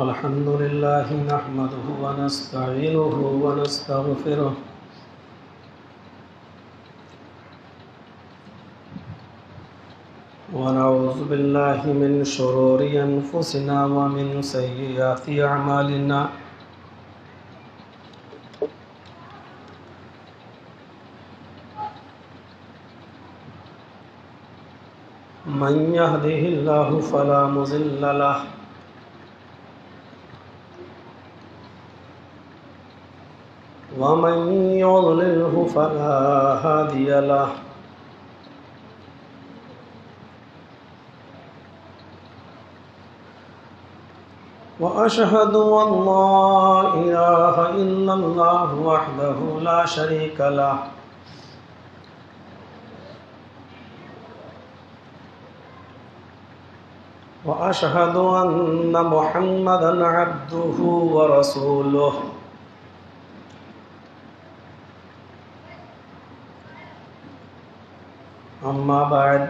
الحمد لله نحمده ونستعينه ونستغفره ونعوذ بالله من شرور أنفسنا ومن سيئات أعمالنا من يهده الله فلا مضل له ومن يضلله فلا هادي له وأشهد أن لا إله إلا الله وحده لا شريك له وأشهد أن محمدًا عبده ورسوله أما بعد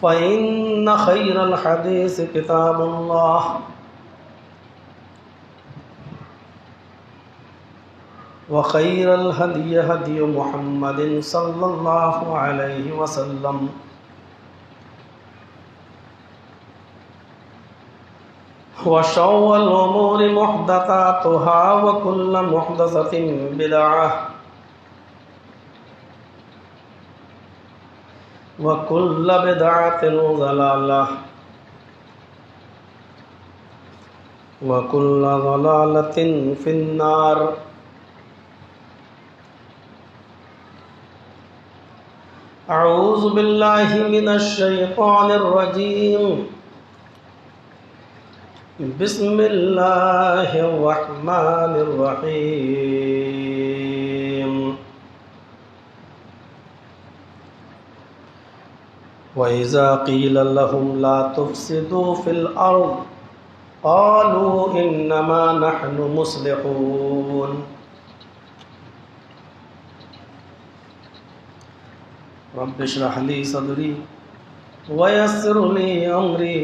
فإن خير الحديث كتاب الله وخير الهدي هدي محمد صلى الله عليه وسلم وشر الأمور محدثاتها وكل محدثة بدعة وكل بدعة ضلالة وكل ضلالة في النار. أعوذ بالله من الشيطان الرجيم. بسم الله الرحمن الرحيم. وإذا قيل لهم لا تفسدوا في الأرض قالوا إنما نحن مصلحون. رب اشرح لي صدري ويسر لي أمري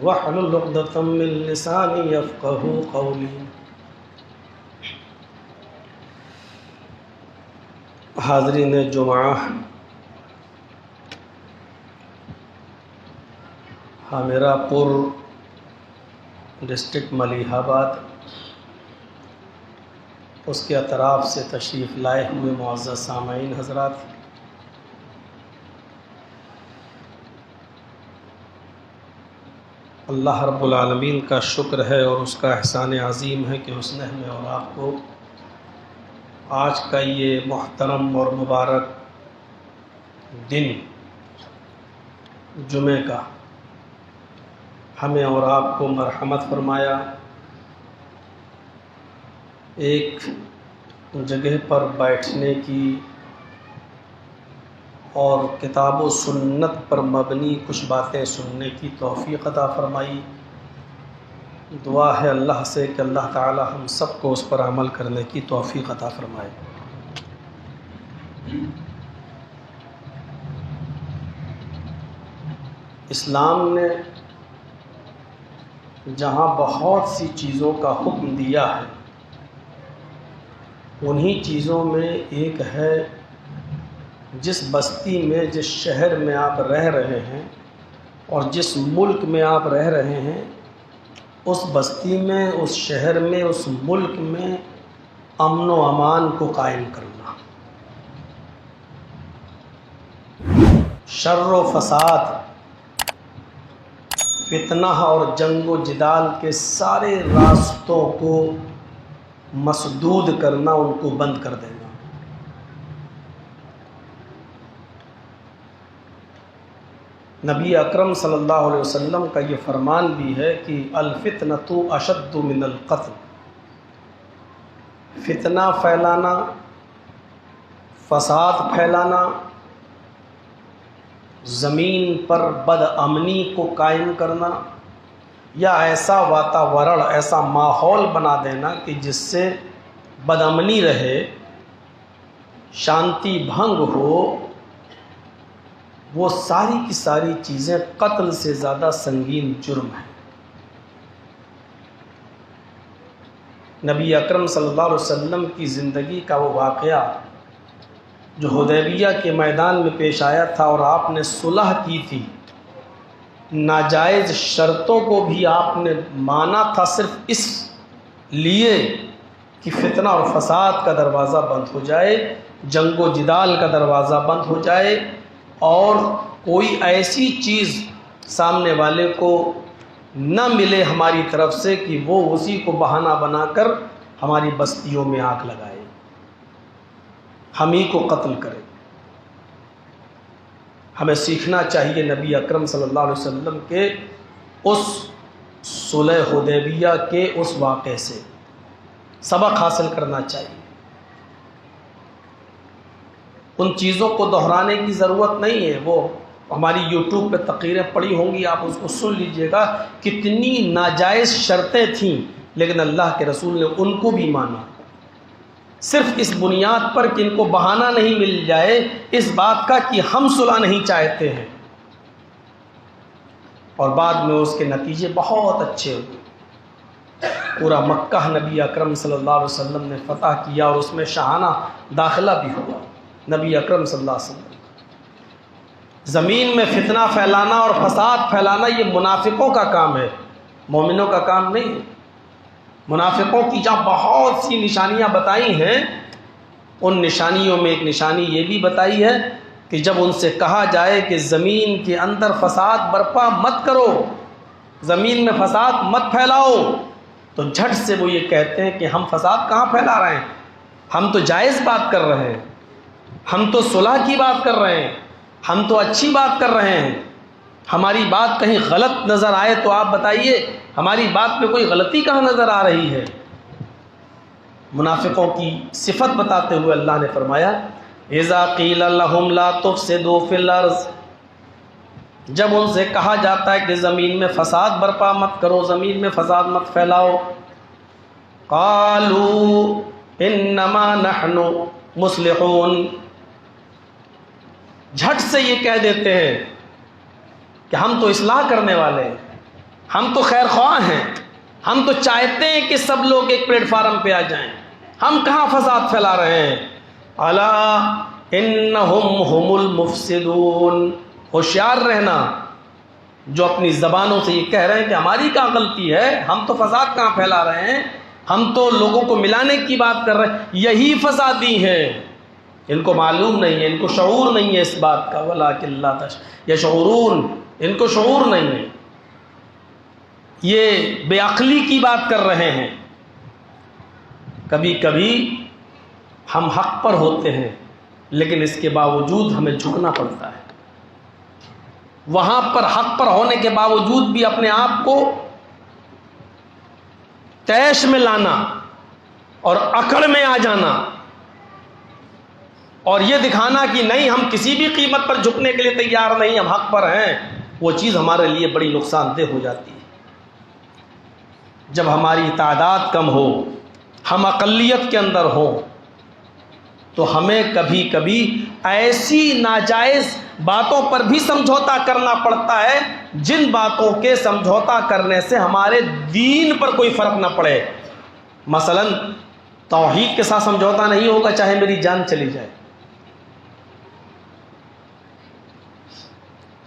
واحلل عقدة من لساني يفقهوا قولي. حاضرین جمعہ، ہامیرا پور ڈسٹرکٹ ملیح آباد، اس کے اطراف سے تشریف لائے ہوئے معزز سامعین حضرات، اللہ رب العالمین کا شکر ہے اور اس کا احسان عظیم ہے کہ اس نے ہمیں اور آپ کو آج کا یہ محترم اور مبارک دن جمعہ کا ہمیں اور آپ کو مرحمت فرمایا، ایک جگہ پر بیٹھنے کی اور کتاب و سنت پر مبنی کچھ باتیں سننے کی توفیق عطا فرمائی. دعا ہے اللہ سے کہ اللہ تعالی ہم سب کو اس پر عمل کرنے کی توفیق عطا فرمائے. اسلام نے جہاں بہت سی چیزوں کا حکم دیا ہے، انہی چیزوں میں ایک ہے جس بستی میں، جس شہر میں آپ رہ رہے ہیں اور جس ملک میں آپ رہ رہے ہیں، اس بستی میں، اس شہر میں، اس ملک میں امن و امان کو قائم کرنا. شر و فساد، فتنہ اور جنگ و جدال کے سارے راستوں کو مسدود کرنا، ان کو بند کر دینا. نبی اکرم صلی اللہ علیہ وسلم کا یہ فرمان بھی ہے کہ الفتنۃ اشد من القتل. فتنہ پھیلانا، فساد پھیلانا، زمین پر بد امنی کو قائم کرنا، یا ایسا واتاورن، ایسا ماحول بنا دینا کہ جس سے بد امنی رہے، شانتی بھنگ ہو، وہ ساری کی ساری چیزیں قتل سے زیادہ سنگین جرم ہیں۔ نبی اکرم صلی اللہ علیہ وسلم کی زندگی کا وہ واقعہ جو حدیبیہ کے میدان میں پیش آیا تھا، اور آپ نے صلح کی تھی، ناجائز شرطوں کو بھی آپ نے مانا تھا صرف اس لیے کہ فتنہ اور فساد کا دروازہ بند ہو جائے، جنگ و جدال کا دروازہ بند ہو جائے، اور کوئی ایسی چیز سامنے والے کو نہ ملے ہماری طرف سے کہ وہ اسی کو بہانہ بنا کر ہماری بستیوں میں آگ لگائے، ہم ہی کو قتل کرے۔ ہمیں سیکھنا چاہیے نبی اکرم صلی اللہ علیہ وسلم کے اس صلح حدیبیہ کے اس واقعے سے سبق حاصل کرنا چاہیے۔ ان چیزوں کو دہرانے کی ضرورت نہیں ہے، وہ ہماری یوٹیوب پہ تقریریں پڑی ہوں گی، آپ اس کو سن لیجئے گا، کتنی ناجائز شرطیں تھیں، لیکن اللہ کے رسول نے ان کو بھی مانا، صرف اس بنیاد پر کہ ان کو بہانہ نہیں مل جائے اس بات کا کہ ہم صلح نہیں چاہتے ہیں، اور بعد میں اس کے نتیجے بہت اچھے ہوئے۔ پورا مکہ نبی اکرم صلی اللہ علیہ وسلم نے فتح کیا، اور اس میں شاہانہ داخلہ بھی ہوا نبی اکرم صلی اللہ علیہ وسلم۔ زمین میں فتنہ پھیلانا اور فساد پھیلانا یہ منافقوں کا کام ہے، مومنوں کا کام نہیں ہے۔ منافقوں کی جہاں بہت سی نشانیاں بتائی ہیں، ان نشانیوں میں ایک نشانی یہ بھی بتائی ہے کہ جب ان سے کہا جائے کہ زمین کے اندر فساد برپا مت کرو، زمین میں فساد مت پھیلاؤ، تو جھٹ سے وہ یہ کہتے ہیں کہ ہم فساد کہاں پھیلا رہے ہیں، ہم تو جائز بات کر رہے ہیں، ہم تو صلح کی بات کر رہے ہیں، ہم تو اچھی بات کر رہے ہیں، ہماری بات کہیں غلط نظر آئے تو آپ بتائیے ہماری بات میں کوئی غلطی کہاں نظر آ رہی ہے۔ منافقوں کی صفت بتاتے ہوئے اللہ نے فرمایا اذا قیل لهم لا تفسدوا فی الارض، جب ان سے کہا جاتا ہے کہ زمین میں فساد برپا مت کرو، زمین میں فساد مت پھیلاؤ، قالوا انما نحن مصلحون، جھٹ سے یہ کہہ دیتے ہیں کہ ہم تو اصلاح کرنے والے ہیں، ہم تو خیر خواہ ہیں، ہم تو چاہتے ہیں کہ سب لوگ ایک پلیٹ فارم پہ آ جائیں، ہم کہاں فساد پھیلا رہے ہیں۔ الا انہم ہم المفسدون، ہوشیار رہنا جو اپنی زبانوں سے یہ کہہ رہے ہیں کہ ہماری کیا غلطی ہے، ہم تو فساد کہاں پھیلا رہے ہیں، ہم تو لوگوں کو ملانے کی بات کر رہے ہیں، یہی فسادی ہیں، ان کو معلوم نہیں ہے، ان کو شعور نہیں ہے اس بات کا، ولکن لا یشعرون، ان کو شعور نہیں ہے، یہ بے عقلی کی بات کر رہے ہیں۔ کبھی کبھی ہم حق پر ہوتے ہیں لیکن اس کے باوجود ہمیں جھکنا پڑتا ہے، وہاں پر حق پر ہونے کے باوجود بھی اپنے آپ کو طیش میں لانا اور اکڑ میں آ جانا اور یہ دکھانا کہ نہیں ہم کسی بھی قیمت پر جھکنے کے لیے تیار نہیں، ہم حق پر ہیں، وہ چیز ہمارے لیے بڑی نقصان دہ ہو جاتی ہے۔ جب ہماری تعداد کم ہو، ہم اقلیت کے اندر ہوں، تو ہمیں کبھی کبھی ایسی ناجائز باتوں پر بھی سمجھوتا کرنا پڑتا ہے جن باتوں کے سمجھوتا کرنے سے ہمارے دین پر کوئی فرق نہ پڑے۔ مثلا توحید کے ساتھ سمجھوتا نہیں ہوگا چاہے میری جان چلی جائے،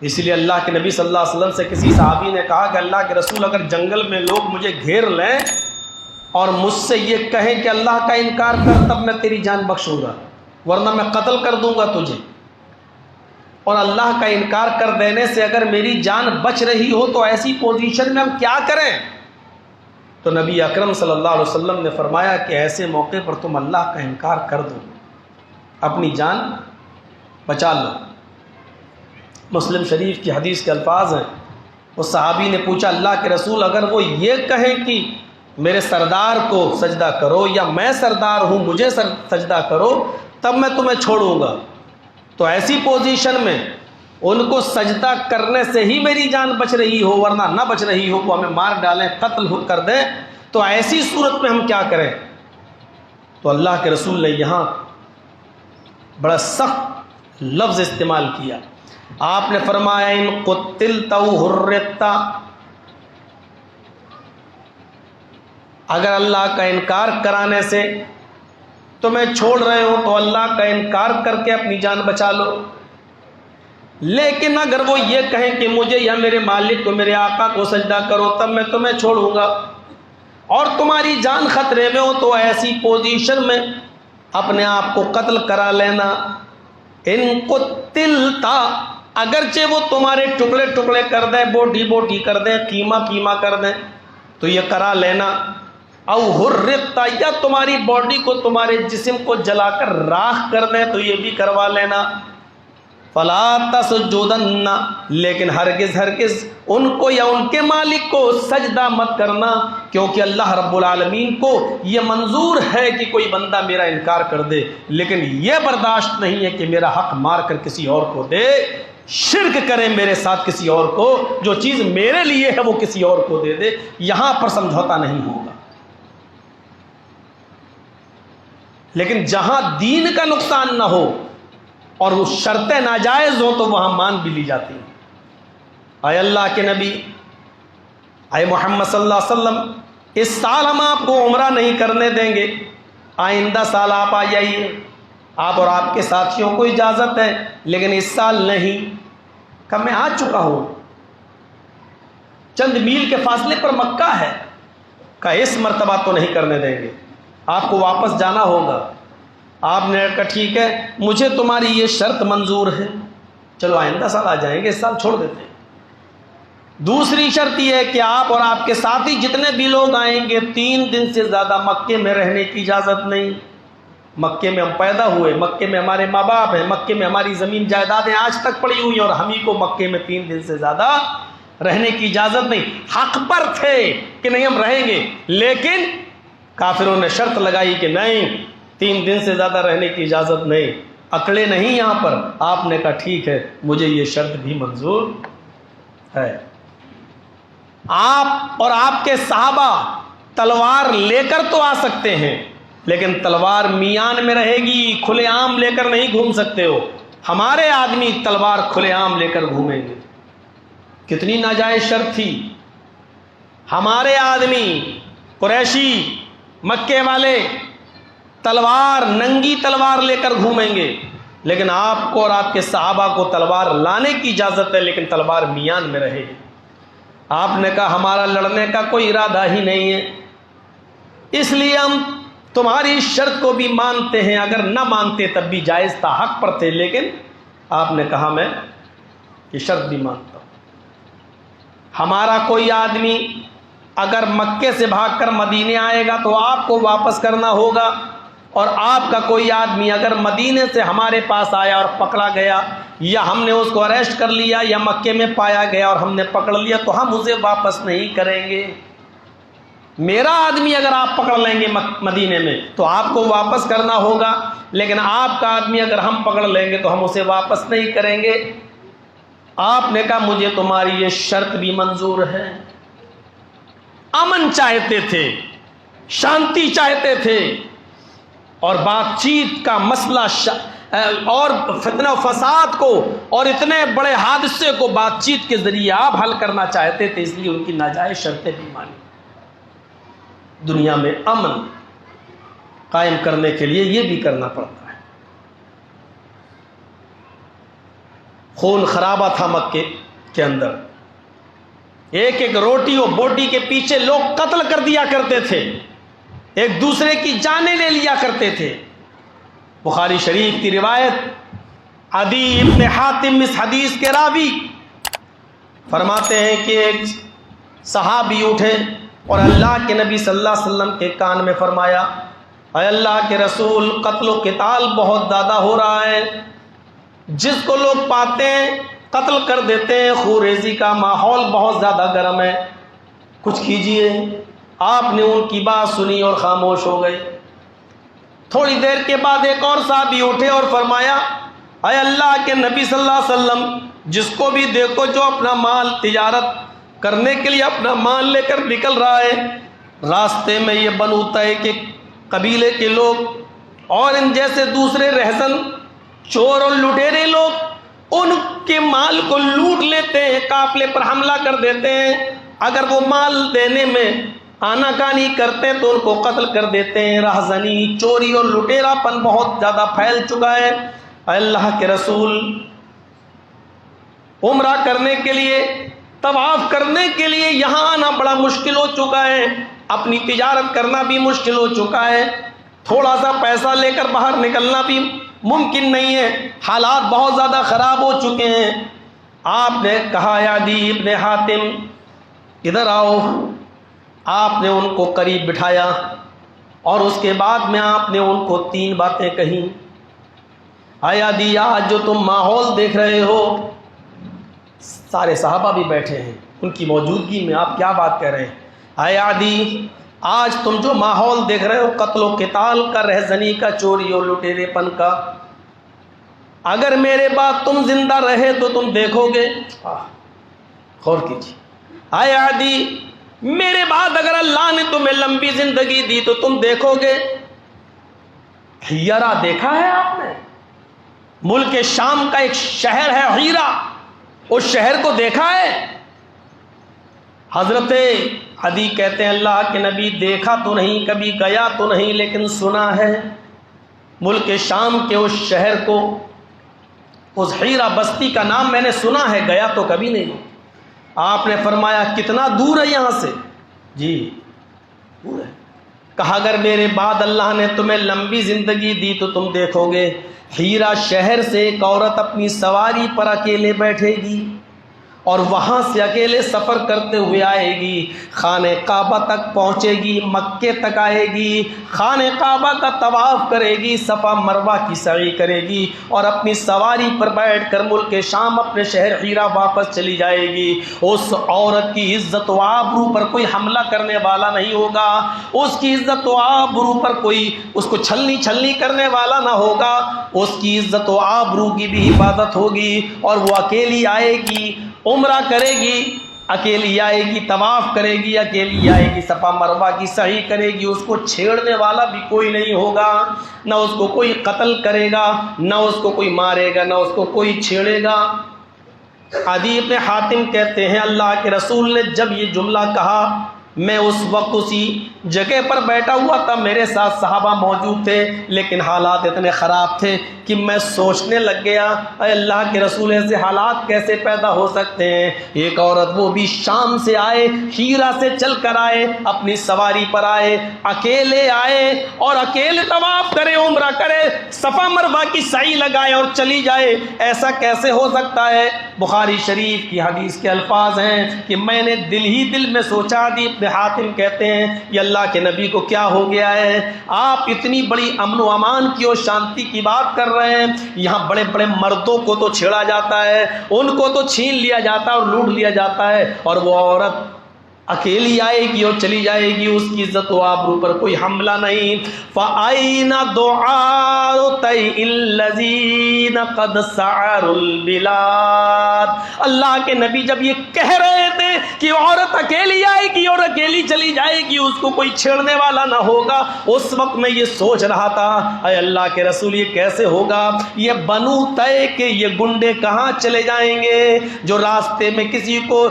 اسی لیے اللہ کے نبی صلی اللہ علیہ وسلم سے کسی صحابی نے کہا کہ اللہ کے رسول اگر جنگل میں لوگ مجھے گھیر لیں اور مجھ سے یہ کہیں کہ اللہ کا انکار کر تب میں تیری جان بخشوں گا، ورنہ میں قتل کر دوں گا تجھے، اور اللہ کا انکار کر دینے سے اگر میری جان بچ رہی ہو تو ایسی پوزیشن میں ہم کیا کریں؟ تو نبی اکرم صلی اللہ علیہ وسلم نے فرمایا کہ ایسے موقع پر تم اللہ کا انکار کر دو، اپنی جان بچا لو۔ مسلم شریف کی حدیث کے الفاظ ہیں، اس صحابی نے پوچھا اللہ کے رسول اگر وہ یہ کہیں کہ میرے سردار کو سجدہ کرو یا میں سردار ہوں مجھے سجدہ کرو تب میں تمہیں چھوڑوں گا، تو ایسی پوزیشن میں ان کو سجدہ کرنے سے ہی میری جان بچ رہی ہو ورنہ نہ بچ رہی ہو، وہ ہمیں مار ڈالیں قتل کر دیں، تو ایسی صورت میں ہم کیا کریں؟ تو اللہ کے رسول نے یہاں بڑا سخت لفظ استعمال کیا، آپ نے فرمایا ان قتلت او حررت، اگر اللہ کا انکار کرانے سے تمہیں چھوڑ رہے ہو تو اللہ کا انکار کر کے اپنی جان بچا لو، لیکن اگر وہ یہ کہیں کہ مجھے یا میرے مالک کو، میرے آقا کو سجدہ کرو، تب میں تمہیں چھوڑوں گا، اور تمہاری جان خطرے میں ہو تو ایسی پوزیشن میں اپنے آپ کو قتل کرا لینا۔ ان قتلتا، اگرچہ وہ تمہارے ٹکڑے ٹکڑے کر دیں، بوٹی بوٹی کر دیں، قیمہ قیمہ کر دیں، تو یہ کرا لینا۔ او حرقتا، یا تمہاری باڈی کو، تمہارے جسم کو جلا کر راکھ کر دیں تو یہ بھی کروا لینا۔ فلا تسجدن، لیکن ہرگز ہرگز ان کو یا ان کے مالک کو سجدہ مت کرنا، کیونکہ اللہ رب العالمین کو یہ منظور ہے کہ کوئی بندہ میرا انکار کر دے، لیکن یہ برداشت نہیں ہے کہ میرا حق مار کر کسی اور کو دے، شرک کرے میرے ساتھ کسی اور کو، جو چیز میرے لیے ہے وہ کسی اور کو دے دے، یہاں پر سمجھوتا نہیں ہوگا۔ لیکن جہاں دین کا نقصان نہ ہو اور وہ شرطیں ناجائز ہوں تو وہاں مان بھی لی جاتی ہیں۔ اے اللہ کے نبی، اے محمد صلی اللہ علیہ وسلم، اس سال ہم آپ کو عمرہ نہیں کرنے دیں گے، آئندہ سال آپ آ جائیے، آپ اور آپ کے ساتھیوں کو اجازت ہے، لیکن اس سال نہیں۔ کہ میں آ چکا ہوں، چند میل کے فاصلے پر مکہ ہے، کہ اس مرتبہ تو نہیں کرنے دیں گے، آپ کو واپس جانا ہوگا۔ آپ نے کہا ٹھیک ہے، مجھے تمہاری یہ شرط منظور ہے، چلو آئندہ سال آ جائیں گے، اس سال چھوڑ دیتے ہیں۔ دوسری شرط یہ ہے کہ آپ اور آپ کے ساتھی جتنے بھی لوگ آئیں گے 3 دن سے زیادہ مکے میں رہنے کی اجازت نہیں۔ مکے میں ہم پیدا ہوئے، مکے میں ہمارے ماں باپ ہیں، مکے میں ہماری زمین جائیدادیں آج تک پڑی ہوئی ہیں، اور ہم ہی کو مکے میں 3 دن سے زیادہ رہنے کی اجازت نہیں۔ حق پر تھے کہ نہیں ہم رہیں گے، لیکن کافروں نے شرط لگائی کہ نہیں، 3 دن سے زیادہ رہنے کی اجازت نہیں، اکڑے نہیں یہاں پر۔ آپ نے کہا ٹھیک ہے، مجھے یہ شرط بھی منظور ہے۔ آپ اور آپ کے صحابہ تلوار لے کر تو آ سکتے ہیں، لیکن تلوار میان میں رہے گی، کھلے عام لے کر نہیں گھوم سکتے ہو۔ ہمارے آدمی تلوار کھلے عام لے کر گھومیں گے، کتنی ناجائز شرط تھی۔ ہمارے آدمی قریشی مکے والے تلوار، ننگی تلوار لے کر گھومیں گے، لیکن آپ کو اور آپ کے صحابہ کو تلوار لانے کی اجازت ہے، لیکن تلوار میان میں رہے گی۔ آپ نے کہا ہمارا لڑنے کا کوئی ارادہ ہی نہیں ہے، اس لیے ہم تمہاری شرط کو بھی مانتے ہیں، اگر نہ مانتے تب بھی جائز تھا، حق پر تھے، لیکن آپ نے کہا میں یہ شرط بھی مانتا ہوں۔ ہمارا کوئی آدمی اگر مکے سے بھاگ کر مدینے آئے گا تو آپ کو واپس کرنا ہوگا، اور آپ کا کوئی آدمی اگر مدینے سے ہمارے پاس آیا اور پکڑا گیا، یا ہم نے اس کو اریسٹ کر لیا، یا مکے میں پایا گیا اور ہم نے پکڑ لیا، تو ہم اسے واپس نہیں کریں گے۔ میرا آدمی اگر آپ پکڑ لیں گے مدینے میں تو آپ کو واپس کرنا ہوگا، لیکن آپ کا آدمی اگر ہم پکڑ لیں گے تو ہم اسے واپس نہیں کریں گے۔ آپ نے کہا مجھے تمہاری یہ شرط بھی منظور ہے۔ امن چاہتے تھے، شانتی چاہتے تھے، اور بات چیت کا مسئلہ اور فتنہ و فساد کو اور اتنے بڑے حادثے کو بات چیت کے ذریعے آپ حل کرنا چاہتے تھے، اس لیے ان کی ناجائز شرطیں بھی مانی۔ دنیا میں امن قائم کرنے کے لیے یہ بھی کرنا پڑتا ہے۔ خون خرابہ تھا مکے کے اندر، ایک ایک روٹی و بوٹی کے پیچھے لوگ قتل کر دیا کرتے تھے، ایک دوسرے کی جانیں لے لیا کرتے تھے۔ بخاری شریف کی روایت، عدی ابن حاتم اس حدیث کے راوی فرماتے ہیں کہ ایک صحابی اٹھے اور اللہ کے نبی صلی اللہ علیہ وسلم کے کان میں فرمایا، اے اللہ کے رسول، قتل و قتال بہت زیادہ ہو رہا ہے، جس کو لوگ پاتے ہیں قتل کر دیتے ہیں، خوریزی کا ماحول بہت زیادہ گرم ہے، کچھ کیجئے۔ آپ نے ان کی بات سنی اور خاموش ہو گئے۔ تھوڑی دیر کے بعد ایک اور صحابی اٹھے اور فرمایا، اے اللہ کے نبی صلی اللہ علیہ وسلم، جس کو بھی دیکھو جو اپنا مال تجارت کرنے کے لیے اپنا مال لے کر نکل رہا ہے، راستے میں یہ بنو طے کے قبیلے کے لوگ اور ان جیسے دوسرے رہزن چور اور لٹیرے لوگ ان کے مال کو لوٹ لیتے ہیں، قافلے پر حملہ کر دیتے ہیں، اگر وہ مال دینے میں آناکانی کرتے تو ان کو قتل کر دیتے ہیں۔ راہزنی، چوری اور لٹیرا پن بہت زیادہ پھیل چکا ہے۔ اللہ کے رسول عمرہ کرنے کے لیے، طواف کرنے کے لیے یہاں آنا بڑا مشکل ہو چکا ہے، اپنی تجارت کرنا بھی مشکل ہو چکا ہے، تھوڑا سا پیسہ لے کر باہر نکلنا بھی ممکن نہیں ہے، حالات بہت زیادہ خراب ہو چکے ہیں۔ آپ نے کہا یا عدی ابن حاتم ادھر آؤ، آپ نے ان کو قریب بٹھایا اور اس کے بعد میں آپ نے ان کو 3 باتیں کہیں۔ اے عدی، آج جو تم ماحول دیکھ رہے ہو، سارے صحابہ بھی بیٹھے ہیں، ان کی موجودگی میں آپ کیا بات کہہ رہے ہیں؟ اے عدی، آج تم جو ماحول دیکھ رہے ہو قتل و قتال کا، رہزنی کا، چوری اور لٹیرے پن کا، اگر میرے بعد تم زندہ رہے تو تم دیکھو گے، غور کیجیے، اے عدی میرے بعد اگر اللہ نے تمہیں لمبی زندگی دی تو تم دیکھو گے۔ ہیرا دیکھا ہے آپ نے؟ ملک شام کا ایک شہر ہے ہیرا، اس شہر کو دیکھا ہے؟ حضرت عدی کہتے ہیں اللہ کے نبی دیکھا تو نہیں، کبھی گیا تو نہیں، لیکن سنا ہے ملک شام کے اس شہر کو، اس ہیرا بستی کا نام میں نے سنا ہے، گیا تو کبھی نہیں۔ آپ نے فرمایا کتنا دور ہے یہاں سے؟ جی دور ہے۔ کہا اگر میرے بعد اللہ نے تمہیں لمبی زندگی دی تو تم دیکھو گے، ہیرا شہر سے ایک عورت اپنی سواری پر اکیلے بیٹھے گی اور وہاں سے اکیلے سفر کرتے ہوئے آئے گی، خانہ کعبہ تک پہنچے گی، مکے تک آئے گی، خانہ کعبہ کا طواف کرے گی، صفا مروہ کی سعی کرے گی اور اپنی سواری پر بیٹھ کر ملک شام اپنے شہر ہیرا واپس چلی جائے گی۔ اس عورت کی عزت و آبرو پر کوئی حملہ کرنے والا نہیں ہوگا، اس کی عزت و آبرو پر کوئی اس کو چھلنی کرنے والا نہ ہوگا، اس کی عزت و آبرو کی بھی حفاظت ہوگی، اور وہ اکیلی آئے گی، عمرہ کرے گی، اکیلی آئے گی، طواف کرے گی، اکیلی آئے گی، صفا مروہ کی سعی کرے گی، اس کو چھیڑنے والا بھی کوئی نہیں ہوگا، نہ اس کو کوئی قتل کرے گا، نہ اس کو کوئی مارے گا، نہ اس کو کوئی چھیڑے گا۔ عدی بن حاتم کہتے ہیں اللہ کے رسول نے جب یہ جملہ کہا، میں اس وقت اسی جگہ پر بیٹھا ہوا تھا، میرے ساتھ صحابہ موجود تھے، لیکن حالات اتنے خراب تھے کہ میں سوچنے لگ گیا اے اللہ کے رسول ایسے حالات کیسے پیدا ہو سکتے ہیں؟ ایک عورت وہ بھی شام سے آئے، ہیرا سے چل کر آئے، اپنی سواری پر آئے، اکیلے آئے اور اکیلے طواف کرے، عمرہ کرے، صفا مروہ کی سعی لگائے اور چلی جائے، ایسا کیسے ہو سکتا ہے؟ بخاری شریف کی حدیث کے الفاظ ہیں کہ میں نے دل ہی دل میں سوچا، عدی بن حاتم کہتے ہیں یہ اللہ کے نبی کو کیا ہو گیا ہے؟ آپ اتنی بڑی امن و امان کی اور شانتی کی بات کر رہے ہیں، یہاں بڑے بڑے مردوں کو تو چھیڑا جاتا ہے، ان کو تو چھین لیا جاتا ہے اور لوٹ لیا جاتا ہے، اور وہ عورت اکیلی آئے گی اور چلی جائے گی، اس کی عزت و آبرو پر کوئی حملہ نہیں۔ فَأَيْنَ دُعَاءُ طَيْءِ الَّذِينَ قَدْ سَعَرُوا الْبِلَادَ۔ اللہ کے نبی جب یہ کہہ رہے تھے کہ عورت اکیلی آئے گی اور اکیلی چلی جائے گی، اس کو کوئی چھیڑنے والا نہ ہوگا، اس وقت میں یہ سوچ رہا تھا اے اللہ کے رسول یہ کیسے ہوگا؟ یہ بنو طے کے یہ گنڈے کہاں چلے جائیں گے جو راستے میں کسی کو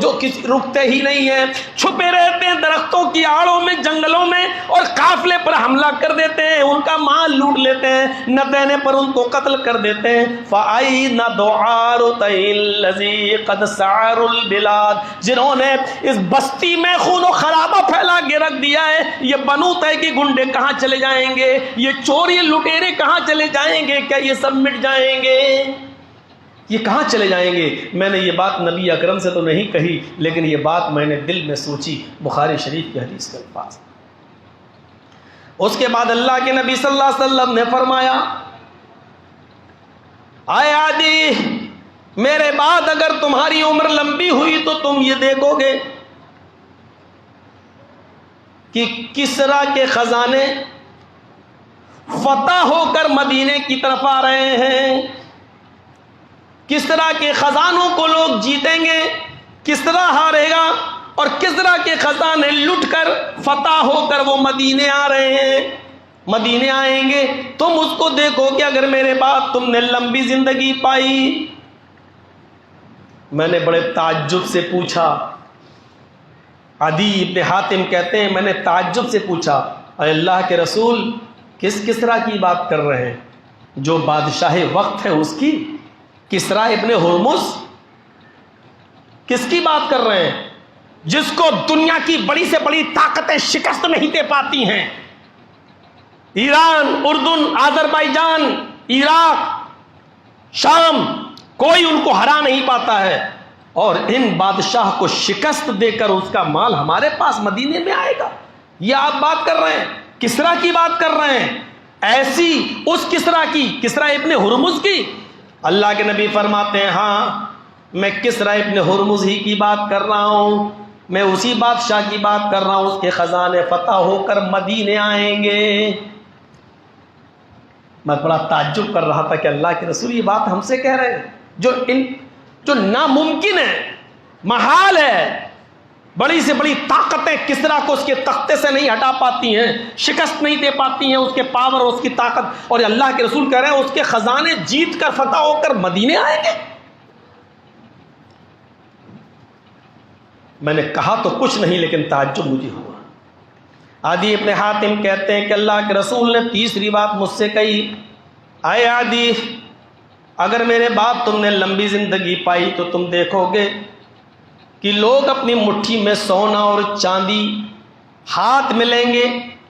جو کسی رکتے ہی نہیں ہیں، چھپے رہتے ہیں درختوں کی آڑوں میں، جنگلوں میں، اور قافلے پر حملہ کر دیتے ہیں، ان کا مال لوٹ لیتے ہیں، نہ دینے پر ان کو قتل کر دیتے ہیں۔ فَأَيْنَ دُعَاءُ طَيْءِ الَّذِي قَدْ سَعَرُوا الْبِلَادَ، جنہوں نے اس بستی میں خون و خرابہ پھیلا کے رکھ دیا ہے، یہ بنو طے کے گنڈے کہاں چلے جائیں گے؟ یہ چوری لٹیرے کہاں چلے جائیں گے؟ کیا یہ سب مٹ جائیں گے؟ یہ کہاں چلے جائیں گے؟ میں نے یہ بات نبی اکرم سے تو نہیں کہی، لیکن یہ بات میں نے دل میں سوچی، بخاری شریف کی حدیث کے الفاظ۔ اس کے بعد اللہ کے نبی صلی اللہ علیہ وسلم نے فرمایا اے عدی میرے بعد اگر تمہاری عمر لمبی ہوئی تو تم یہ دیکھو گے کہ کسرا کے خزانے فتح ہو کر مدینے کی طرف آ رہے ہیں، کسرا کے خزانوں کو لوگ جیتیں گے، کسرا ہارے گا، اور کسرا کے خزانے لٹ کر فتح ہو کر وہ مدینے آ رہے ہیں۔ مدینے آئیں گے تم اس کو دیکھو کہ اگر میرے بعد تم نے لمبی زندگی پائی. میں نے بڑے تعجب سے پوچھا، عدی ابن حاتم کہتے ہیں میں نے تعجب سے پوچھا، اے اللہ کے رسول کس کسرا کی بات کر رہے ہیں؟ جو بادشاہ وقت ہے اس کی؟ کسرا ابن ہرمز؟ کس کی بات کر رہے ہیں؟ جس کو دنیا کی بڑی سے بڑی طاقتیں شکست نہیں دے پاتی ہیں. ایران، اردن، آذربائیجان، عراق، شام، کوئی ان کو ہرا نہیں پاتا ہے، اور ان بادشاہ کو شکست دے کر اس کا مال ہمارے پاس مدینے میں آئے گا. یہ آپ بات کر رہے ہیں، کسرا کی بات کر رہے ہیں، ایسی اس کسرا کی، کسرا ابن ہرمز کی. اللہ کے نبی فرماتے ہیں ہاں میں کسرا ابن ہرمز ہی کی بات کر رہا ہوں، میں اسی بادشاہ کی بات کر رہا ہوں، اس کے خزانے فتح ہو کر مدینے آئیں گے. میں بڑا تعجب کر رہا تھا کہ اللہ کے رسول یہ بات ہم سے کہہ رہے ہیں جو ناممکن ہے، محال ہے. بڑی سے بڑی طاقتیں کسرا کو اس کے تختے سے نہیں ہٹا پاتی ہیں، شکست نہیں دے پاتی ہیں اس کے پاور اور اس کی طاقت، اور اللہ کے رسول کہہ رہے ہیں اس کے خزانے جیت کر فتح ہو کر مدینے آئیں گے. میں نے کہا تو کچھ نہیں لیکن تعجب مجھے ہوا. عدی ابن حاتم کہتے ہیں کہ اللہ کے رسول نے تیسری بات مجھ سے کہی، اے عدی اگر میرے بعد تم نے لمبی زندگی پائی تو تم دیکھو گے کہ لوگ اپنی مٹھی میں سونا اور چاندی ہاتھ میں لیں گے.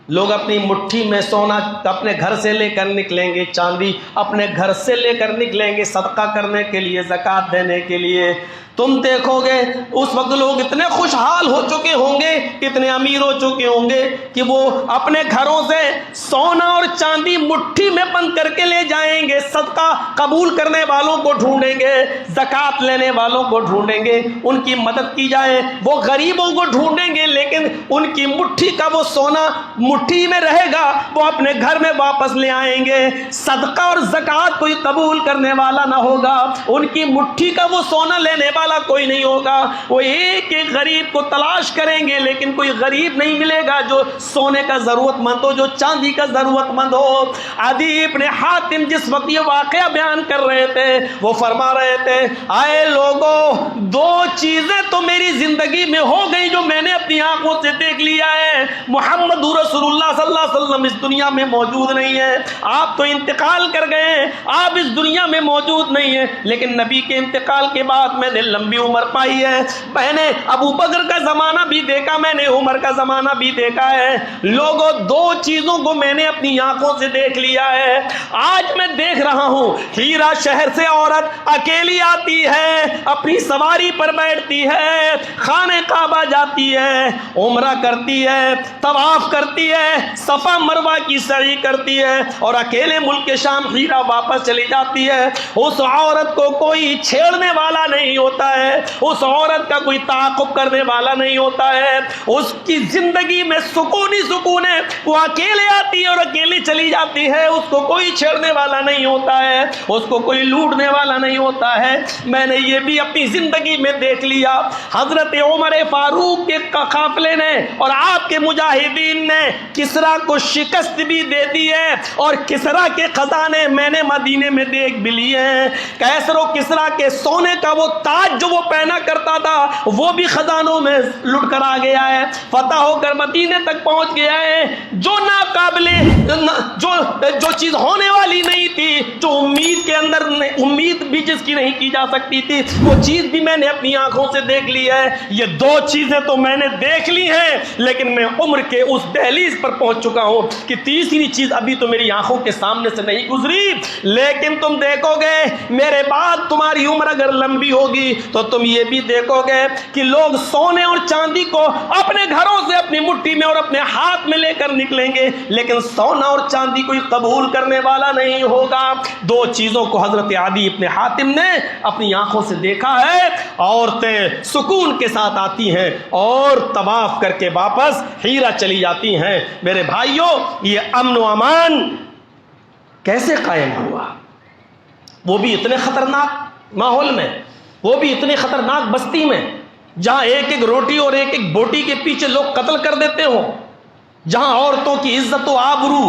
لوگ اپنی مٹھی میں سونا اپنے گھر سے لے کر نکلیں گے، چاندی اپنے گھر سے لے کر نکلیں گے صدقہ کرنے کے لیے، زکوٰۃ دینے کے لیے. تم دیکھو گے اس وقت لوگ اتنے خوشحال ہو چکے ہوں گے، اتنے امیر ہو چکے ہوں گے کہ وہ اپنے گھروں سے سونا اور چاندی مٹھی میں بند کر کے لے جائیں گے، صدقہ قبول کرنے والوں کو ڈھونڈیں گے، زکوٰۃ لینے والوں کو ڈھونڈیں گے، ان کی مدد کی جائے. وہ غریبوں کو ڈھونڈیں گے لیکن ان کی مٹھی کا وہ سونا مٹھی میں رہے گا، وہ اپنے گھر میں واپس لے آئیں گے. صدقہ اور زکوٰۃ کوئی قبول کرنے والا نہ ہوگا، ان کی مٹھی کا وہ سونا لینے والا کوئی نہیں ہوگا. وہ ایک ایک غریب کو تلاش کریں گے لیکن کوئی غریب نہیں ملے گا جو سونے کا ضرورت مند ہو، جو چاندی کا ضرورت مند ہو. عدی ابن حاتم جس وقت یہ واقعہ بیان کر رہے تھے وہ فرما رہے تھے اے لوگوں دو چیزیں تو میری زندگی میں ہو گئی جو میں نے اپنی آنکھوں سے دیکھ لیا ہے. محمد رسول اللہ صلی اللہ علیہ وسلم اس دنیا میں موجود نہیں ہے، آپ تو انتقال کر گئے ہیں، آپ اس دنیا میں موجود نہیں ہیں، لیکن نبی کے انتقال کے بعد میں نے لمبی عمر پائی ہے. میں نے ابو بکر کا زمانہ بھی دیکھا، میں نے عمر کا زمانہ بھی دیکھا ہے. لوگوں دو چیزوں کو میں نے اپنی آنکھوں سے دیکھ لیا ہے. آج میں دیکھ رہا ہوں ہیرا شہر سے عورت اکیلی آتی ہے، اپنی سواری پر بیٹھتی ہے، خانہ کعبہ جاتی ہے، عمرہ کرتی ہے، طواف کرتی ہے، صفا مروہ کی سعی کرتی ہے، اور اکیلے ملک شام ہیرا واپس چلی جاتی ہے. اس عورت کو کوئی چھیڑنے والا نہیں ہوتا ہے، اس عورت کا کوئی تعاقب کرنے والا نہیں ہوتا ہے. اس کی زندگی میں سکون ہی سکون ہے، وہ اکیلے آتی ہے اور اکیلے چلی جاتی ہے، اس کو کوئی چھیڑنے والا نہیں ہوتا ہے، اس کو کوئی لوٹنے والا نہیں ہوتا ہے. میں نے یہ بھی اپنی زندگی میں دیکھ لیا. حضرت عمر فاروق کے قافلے نے اور آپ کے مجاہدین نے کسرا کو شکست بھی دے دی ہے، اور کسرا کے خزانے میں نے مدینے میں دیکھ بھی لیے ہیں. کیسر و کسرا کے سونے کا وہ تاج جو وہ پہنا کرتا تھا وہ بھی خزانوں میں لٹ کر آ گیا ہے، فتح ہو کر مدینے تک پہنچ گیا ہے. جو ناقابل جو چیز ہونے والی نہیں تھی، جو امید کے اندر امید بھی جس کی نہیں کی جا سکتی تھی، وہ چیز بھی میں نے اپنی آنکھوں سے دیکھ لی ہے. یہ دو چیزیں تو میں نے دیکھ لی ہیں لیکن میں عمر کے اس دہلیز پر پہنچ چکا ہوں کہ تیسری چیز ابھی تو میری آنکھوں کے سامنے سے نہیں گزری. لیکن تم دیکھو گے میرے بعد تمہاری عمر اگر لمبی ہوگی تو تم یہ بھی دیکھو گے کہ لوگ سونے اور چاندی کو اپنے گھروں سے اپنی مٹھی میں اور اپنے ہاتھ میں لے کر نکلیں گے لیکن سونا اور چاندی کوئی قبول کرنے والا نہیں ہوگا. دو چیزوں کو حضرت عدی ابن حاتم نے اپنی آنکھوں سے دیکھا ہے. عورتیں سکون کے ساتھ آتی ہیں اور طواف کر کے واپس ہیرا چلی جاتی ہیں. میرے بھائیوں یہ امن و امان کیسے قائم ہوا؟ وہ بھی اتنے خطرناک ماحول میں، وہ بھی اتنی خطرناک بستی میں جہاں ایک ایک روٹی اور ایک ایک بوٹی کے پیچھے لوگ قتل کر دیتے ہوں، جہاں عورتوں کی عزت و آبرو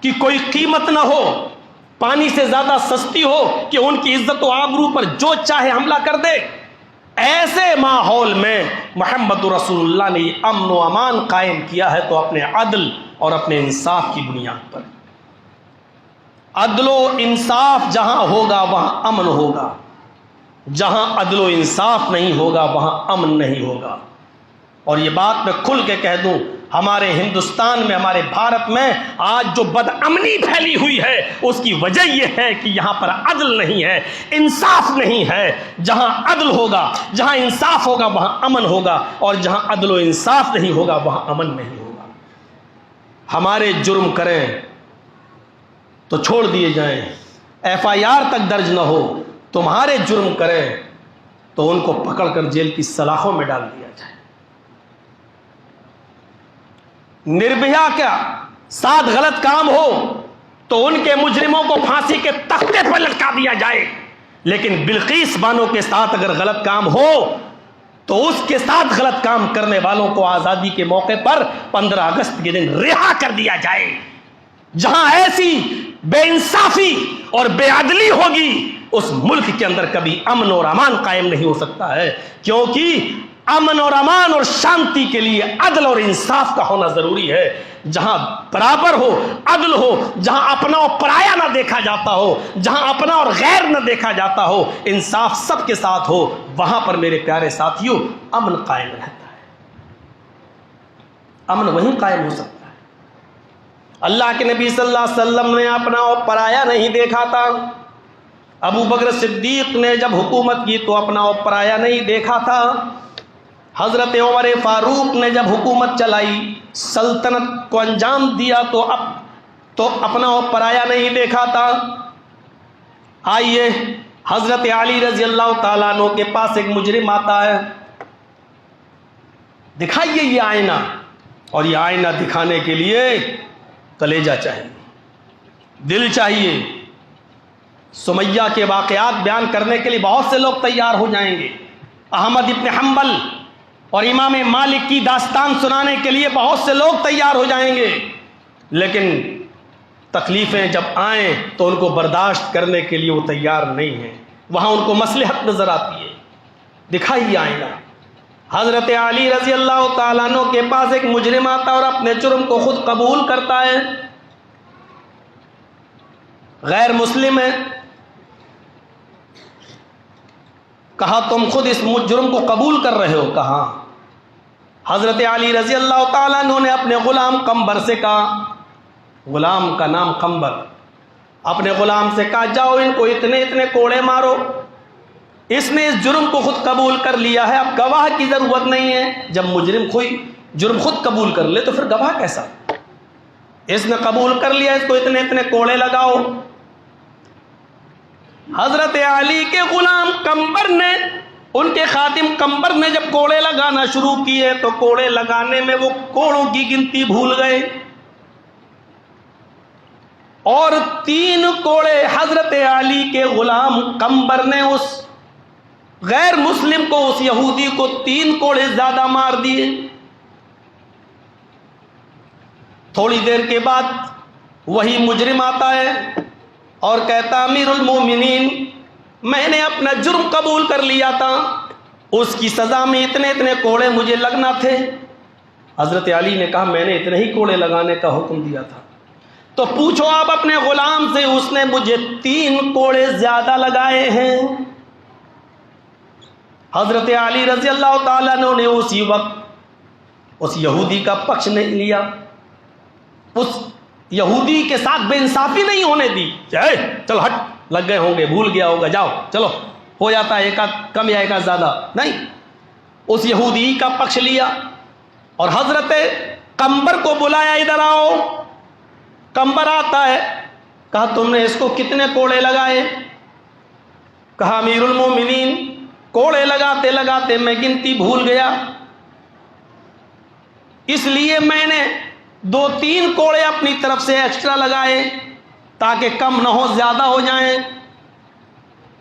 کی کوئی قیمت نہ ہو، پانی سے زیادہ سستی ہو کہ ان کی عزت و آبرو پر جو چاہے حملہ کر دے، ایسے ماحول میں محمد رسول اللہ نے امن و امان قائم کیا ہے تو اپنے عدل اور اپنے انصاف کی بنیاد پر۔ عدل و انصاف جہاں ہوگا وہاں امن ہوگا، جہاں عدل و انصاف نہیں ہوگا وہاں امن نہیں ہوگا۔ اور یہ بات میں کھل کے کہہ دوں، ہمارے ہندوستان میں، ہمارے بھارت میں آج جو بد امنی پھیلی ہوئی ہے اس کی وجہ یہ ہے کہ یہاں پر عدل نہیں ہے، انصاف نہیں ہے۔ جہاں عدل ہوگا، جہاں انصاف ہوگا وہاں امن ہوگا، اور جہاں عدل و انصاف نہیں ہوگا وہاں امن نہیں ہوگا۔ ہمارے جرم کریں تو چھوڑ دیے جائیں، FIR تک درج نہ ہو، تمہارے جرم کریں تو ان کو پکڑ کر جیل کی سلاخوں میں ڈال دیا جائے۔ نربھیا کا ساتھ غلط کام ہو تو ان کے مجرموں کو پھانسی کے تختے پر لٹکا دیا جائے، لیکن بلقیس بانو کے ساتھ اگر غلط کام ہو تو اس کے ساتھ غلط کام کرنے والوں کو آزادی کے موقع پر 15 اگست کے دن رہا کر دیا جائے۔ جہاں ایسی بے انصافی اور بے عدلی ہوگی اس ملک کے اندر کبھی امن اور امان قائم نہیں ہو سکتا ہے، کیونکہ امن اور امان اور شانتی کے لیے عدل اور انصاف کا ہونا ضروری ہے۔ جہاں برابر ہو، عدل ہو، جہاں اپنا اور پرایا نہ دیکھا جاتا ہو، جہاں اپنا اور غیر نہ دیکھا جاتا ہو، انصاف سب کے ساتھ ہو، وہاں پر میرے پیارے ساتھیوں امن قائم رہتا ہے۔ امن وہیں قائم ہو سکتا ہے۔ اللہ کے نبی صلی اللہ علیہ وسلم نے اپنا اور پرایا نہیں دیکھا تھا۔ ابو بکر صدیق نے جب حکومت کی تو اپنا اور پرایا نہیں دیکھا تھا۔ حضرت عمر فاروق نے جب حکومت چلائی، سلطنت کو انجام دیا تو اپنا اور پرایا نہیں دیکھا تھا۔ آئیے حضرت علی رضی اللہ تعالیٰ عنہ کے پاس ایک مجرم آتا ہے، دکھائیے یہ آئینہ، اور یہ آئینہ دکھانے کے لیے کلیجہ چاہیے، دل چاہیے۔ سمیہ کے واقعات بیان کرنے کے لیے بہت سے لوگ تیار ہو جائیں گے، احمد ابن حنبل اور امام مالک کی داستان سنانے کے لیے بہت سے لوگ تیار ہو جائیں گے، لیکن تکلیفیں جب آئیں تو ان کو برداشت کرنے کے لیے وہ تیار نہیں ہیں، وہاں ان کو مصلحت نظر آتی ہے۔ دکھائیے آئینہ۔ حضرت علی رضی اللہ تعالیٰ عنہ کے پاس ایک مجرم آتا اور اپنے جرم کو خود قبول کرتا ہے، غیر مسلم ہے۔ کہا تم خود اس جرم کو قبول کر رہے ہو؟ کہا۔ حضرت علی رضی اللہ تعالیٰ عنہ نے اپنے غلام قمبر سے کہا، غلام کا نام قمبر، اپنے غلام سے کہا جاؤ ان کو اتنے اتنے کوڑے مارو۔ اس نے اس جرم کو خود قبول کر لیا ہے، اب گواہ کی ضرورت نہیں ہے۔ جب مجرم جرم خود قبول کر لے تو پھر گواہ کیسا؟ اس نے قبول کر لیا، اس کو اتنے اتنے کوڑے لگاؤ۔ حضرت علی کے غلام قمبر نے، ان کے خادم قمبر نے جب کوڑے لگانا شروع کیے تو کوڑے لگانے میں وہ کوڑوں کی گنتی بھول گئے، اور 3 کوڑے حضرت علی کے غلام قمبر نے اس غیر مسلم کو، اس یہودی کو 3 کوڑے زیادہ مار دیے۔ تھوڑی دیر کے بعد وہی مجرم آتا ہے اور کہتا امیر المومنین میں نے اپنا جرم قبول کر لیا تھا، اس کی سزا میں اتنے اتنے کوڑے مجھے لگنا تھے۔ حضرت علی نے کہا میں نے اتنے ہی کوڑے لگانے کا حکم دیا تھا، تو پوچھو آپ اپنے غلام سے، اس نے مجھے 3 کوڑے زیادہ لگائے ہیں۔ حضرت علی رضی اللہ تعالیٰ عنہ نے اسی وقت اس یہودی کا پکش نہیں لیا، اس یہودی کے ساتھ بے انصافی نہیں ہونے دی، چل ہٹ، لگ گئے ہوں گے، بھول گیا ہوگا، جاؤ چلو ہو جاتا ہے ایک آدھ کم یا ایک آدھ زیادہ، نہیں، اس یہودی کا پکش لیا اور حضرت قمبر کو بلایا، ادھر آؤ۔ قمبر آتا ہے، کہا تم نے اس کو کتنے کوڑے لگائے؟ کہا امیر المومنین کوڑے لگاتے لگاتے میں گنتی بھول گیا، اس لیے میں نے 2-3 کوڑے اپنی طرف سے ایکسٹرا لگائے تاکہ کم نہ ہو زیادہ ہو جائیں۔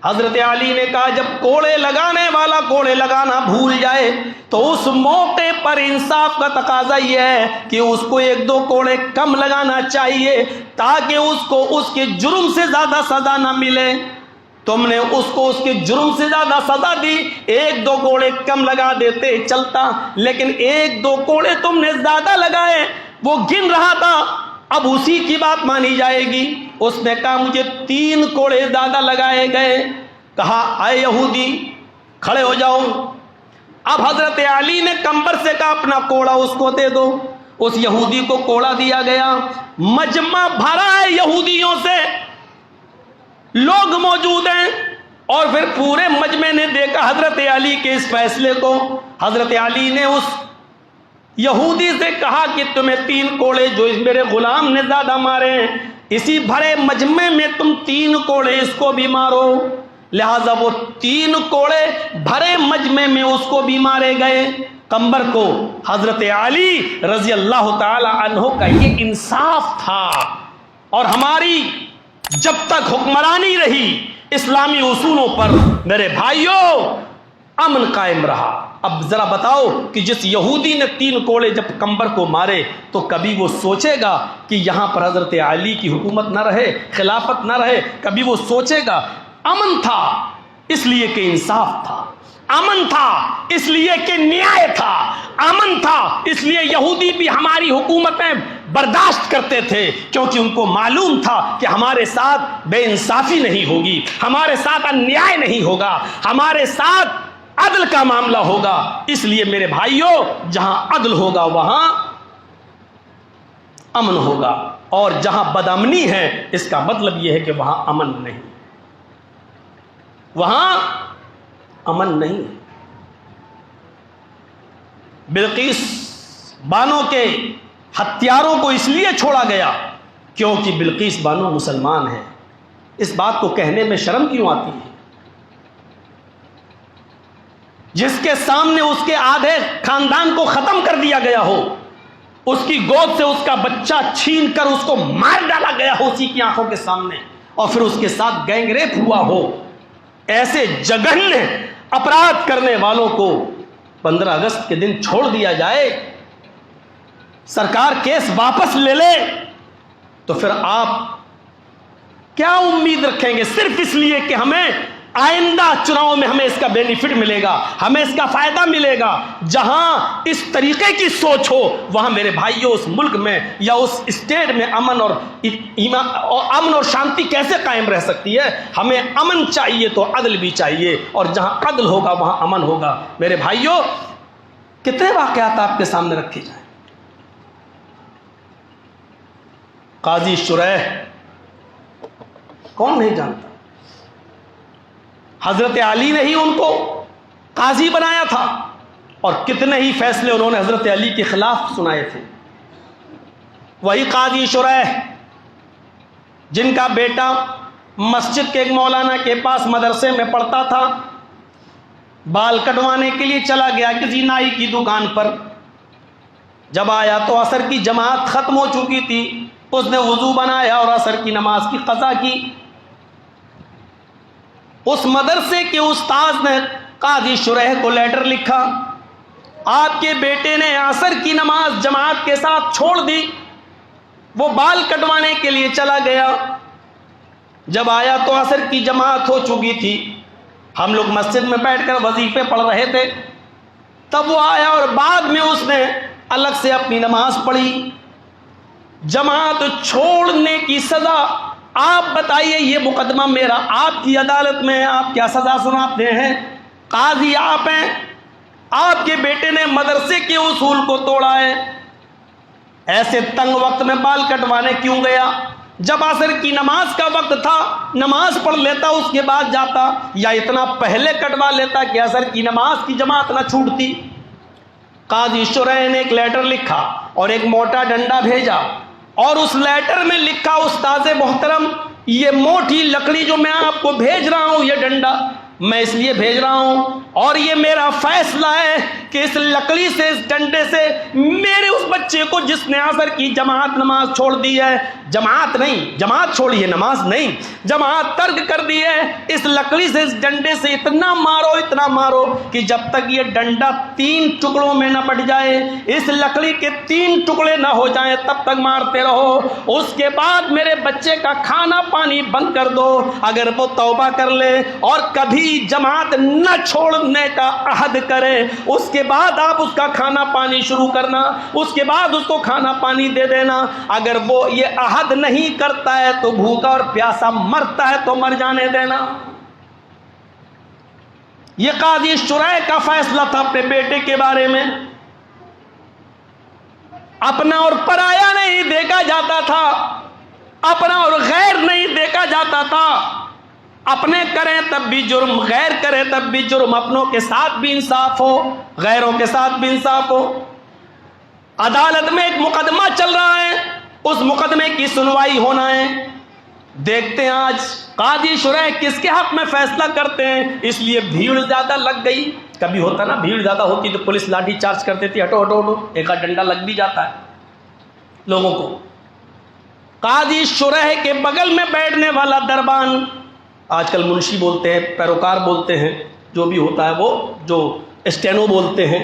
حضرت علی نے کہا جب کوڑے لگانے والا کوڑے لگانا بھول جائے تو اس موقع پر انصاف کا تقاضا یہ ہے کہ اس کو 1-2 کوڑے کم لگانا چاہیے تاکہ اس کو اس کے جرم سے زیادہ سزا نہ ملے۔ تم نے اس کو اس کے جرم سے زیادہ سزا دی، 1-2 کوڑے کم لگا دیتے چلتا، لیکن 1-2 کوڑے تم نے زیادہ لگائے۔ وہ گن رہا تھا اب اسی کی بات مانی جائے گی۔ اس نے کہا مجھے 3 کوڑے زیادہ لگائے گئے۔ کہا اے یہودی کھڑے ہو جاؤ۔ اب حضرت علی نے کمبر سے کہا اپنا کوڑا اس کو دے دو۔ اس یہودی کو کوڑا دیا گیا۔ مجمع بھرا ہے یہودیوں سے، لوگ موجود ہیں، اور پھر پورے مجمع نے دیکھا حضرت علی کے اس فیصلے کو۔ حضرت علی نے اس یہودی سے کہا کہ تمہیں 3 کوڑے جو اس میرے غلام نے زیادہ مارے ہیں، اسی بھرے مجمع میں تم 3 کوڑے اس کو بھی مارو۔ لہذا وہ 3 کوڑے بھرے مجمع میں اس کو بھی مارے گئے، کمبر کو۔ حضرت علی رضی اللہ تعالی عنہ کا یہ انصاف تھا۔ اور ہماری جب تک حکمرانی رہی اسلامی اصولوں پر میرے بھائیوں امن قائم رہا۔ اب ذرا بتاؤ کہ جس یہودی نے 3 کوڑے جب کمبر کو مارے تو کبھی وہ سوچے گا کہ یہاں پر حضرت علی کی حکومت نہ رہے، خلافت نہ رہے؟ کبھی وہ سوچے گا؟ امن تھا اس لیے کہ انصاف تھا، امن تھا اس لیے کہ نیائے تھا، امن تھا اس لیے یہودی بھی ہماری حکومتیں برداشت کرتے تھے، کیونکہ ان کو معلوم تھا کہ ہمارے ساتھ بے انصافی نہیں ہوگی، ہمارے ساتھ انیائے نہیں ہوگا، ہمارے ساتھ عدل کا معاملہ ہوگا۔ اس لیے میرے بھائیوں جہاں عدل ہوگا وہاں امن ہوگا، اور جہاں بدامنی ہے اس کا مطلب یہ ہے کہ وہاں امن نہیں، وہاں امن نہیں۔ بلقیس بانو کے ہتھیاروں کو اس لیے چھوڑا گیا کیونکہ بلقیس بانو مسلمان ہے۔ اس بات کو کہنے میں شرم کیوں آتی ہے؟ جس کے سامنے اس کے آدھے خاندان کو ختم کر دیا گیا ہو، اس کی گود سے اس کا بچہ چھین کر اس کو مار ڈالا گیا ہو اسی کی آنکھوں کے سامنے، اور پھر اس کے ساتھ گینگ ریپ ہوا ہو، ایسے جگن اپرادھ کرنے والوں کو 15 اگست کے دن چھوڑ دیا جائے، سرکار کیس واپس لے لے، تو پھر آپ کیا امید رکھیں گے؟ صرف اس لیے کہ ہمیں آئندہ چناؤں میں ہمیں اس کا بینیفٹ ملے گا، ہمیں اس کا فائدہ ملے گا۔ جہاں اس طریقے کی سوچ ہو وہاں میرے بھائیوں اس ملک میں یا اس اسٹیٹ میں امن اور شانتی کیسے قائم رہ سکتی ہے؟ ہمیں امن چاہیے تو عدل بھی چاہیے، اور جہاں عدل ہوگا وہاں امن ہوگا۔ میرے بھائیوں کتنے واقعات آپ کے سامنے رکھے جائیں۔ قاضی شریح کون نہیں جانتا؟ حضرت علی نے ہی ان کو قاضی بنایا تھا، اور کتنے ہی فیصلے انہوں نے حضرت علی کے خلاف سنائے تھے۔ وہی قاضی شریح جن کا بیٹا مسجد کے ایک مولانا کے پاس مدرسے میں پڑھتا تھا، بال کٹوانے کے لیے چلا گیا کسی نائی کی دکان پر، جب آیا تو عصر کی جماعت ختم ہو چکی تھی، اس نے وضو بنایا اور عصر کی نماز کی قضا کی۔ اس مدرسے کے استاذ نے قاضی شریح کو لیٹر لکھا، آپ کے بیٹے نے عصر کی نماز جماعت کے ساتھ چھوڑ دی، وہ بال کٹوانے کے لیے چلا گیا، جب آیا تو عصر کی جماعت ہو چکی تھی، ہم لوگ مسجد میں بیٹھ کر وظیفے پڑھ رہے تھے، تب وہ آیا اور بعد میں اس نے الگ سے اپنی نماز پڑھی۔ جماعت چھوڑنے کی سزا، آپ بتائیے، یہ مقدمہ میرا آپ کی عدالت میں ہے، آپ کیا سزا سناتے ہیں؟ قاضی آپ ہیں، آپ کے بیٹے نے مدرسے کے اصول کو توڑا ہے، ایسے تنگ وقت میں بال کٹوانے کیوں گیا؟ جب عصر کی نماز کا وقت تھا نماز پڑھ لیتا، اس کے بعد جاتا، یا اتنا پہلے کٹوا لیتا کہ عصر کی نماز کی جماعت نہ چھوٹتی۔ قاضی شریح نے ایک لیٹر لکھا اور ایک موٹا ڈنڈا بھیجا، اور اس لیٹر میں لکھا، استاذ محترم یہ موٹی لکڑی جو میں آپ کو بھیج رہا ہوں، یہ ڈنڈا میں اس لیے بھیج رہا ہوں اور یہ میرا فیصلہ ہے کہ اس لکڑی سے، اس ڈنڈے سے میرے اس بچے کو جس نے عصر کی جماعت نماز چھوڑ دی ہے، جماعت نہیں، جماعت چھوڑی ہے، نماز نہیں، جماعت ترک کر دی ہے، اس لکڑی سے، اس ڈنڈے سے اتنا مارو، اتنا مارو کہ جب تک یہ ڈنڈا 3 ٹکڑوں میں نہ بٹ جائے، اس لکڑی کے 3 ٹکڑے نہ ہو جائیں، تب تک مارتے رہو۔ اس کے بعد میرے بچے کا کھانا پانی بند کر دو۔ اگر وہ توبہ کر لے اور کبھی جماعت نہ چھوڑنے کا عہد کرے، اس کے بعد آپ اس کا کھانا پانی شروع کرنا، اس کے بعد اس کو کھانا پانی دے دینا۔ اگر وہ یہ عہد نہیں کرتا ہے تو بھوکا اور پیاسا مرتا ہے تو مر جانے دینا۔ یہ قاضی شریح کا فیصلہ تھا اپنے بیٹے کے بارے میں۔ اپنا اور پرایا نہیں دیکھا جاتا تھا، اپنا اور غیر نہیں دیکھا جاتا تھا۔ اپنے کریں تب بھی جرم، غیر کریں تب بھی جرم، اپنوں کے ساتھ بھی انصاف ہو، غیروں کے ساتھ بھی انصاف ہو۔ عدالت میں ایک مقدمہ چل رہا ہے، اس مقدمے کی سنوائی ہونا ہے۔ دیکھتے ہیں آج قاضی شریح کس کے حق میں فیصلہ کرتے ہیں۔ اس لیے بھیڑ زیادہ لگ گئی۔ کبھی ہوتا نا بھیڑ زیادہ ہوتی تو پولیس لاٹھی چارج کر دیتی، ہٹو ہٹو ہٹو، ایک آدھ ڈنڈا لگ بھی جاتا ہے لوگوں کو۔ قاضی شریح کے بغل میں بیٹھنے والا دربان، آج کل منشی بولتے ہیں، پیروکار بولتے ہیں، جو بھی ہوتا ہے وہ، جو اسٹینو بولتے ہیں،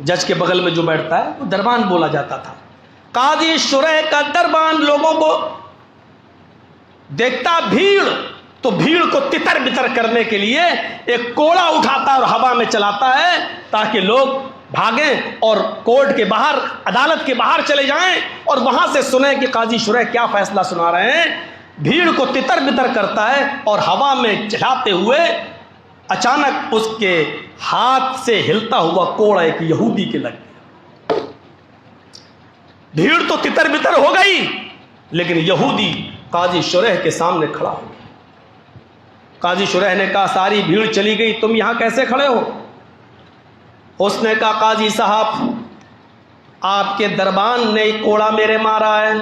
جج کے بغل میں جو بیٹھتا ہے وہ دربان بولا جاتا تھا۔ قاضی شریح کا دربان لوگوں کو دیکھتا بھیڑ تو بھیڑ کو تتر بتر کرنے کے لیے ایک کوڑا اٹھاتا اور ہوا میں چلاتا ہے تاکہ لوگ بھاگیں اور کورٹ کے باہر، عدالت کے باہر چلے جائیں اور وہاں سے سنیں کہ قاضی شریح کیا فیصلہ سنا رہے ہیں۔ بھیڑ کو تتر بتر کرتا ہے اور ہوا میں چلاتے ہوئے اچانک اس کے ہاتھ سے ہلتا ہوا کوڑا ایک یہودی کے لگ گیا۔ بھیڑ تو تتر بتر ہو گئی، لیکن یہودی قاضی شریح کے سامنے کھڑا ہو گیا۔ قاضی شریح نے کہا ساری بھیڑ چلی گئی، تم یہاں کیسے کھڑے ہو؟ اس نے کہا قاضی صاحب، آپ کے دربان نے ایک کوڑا میرے مارا ہے،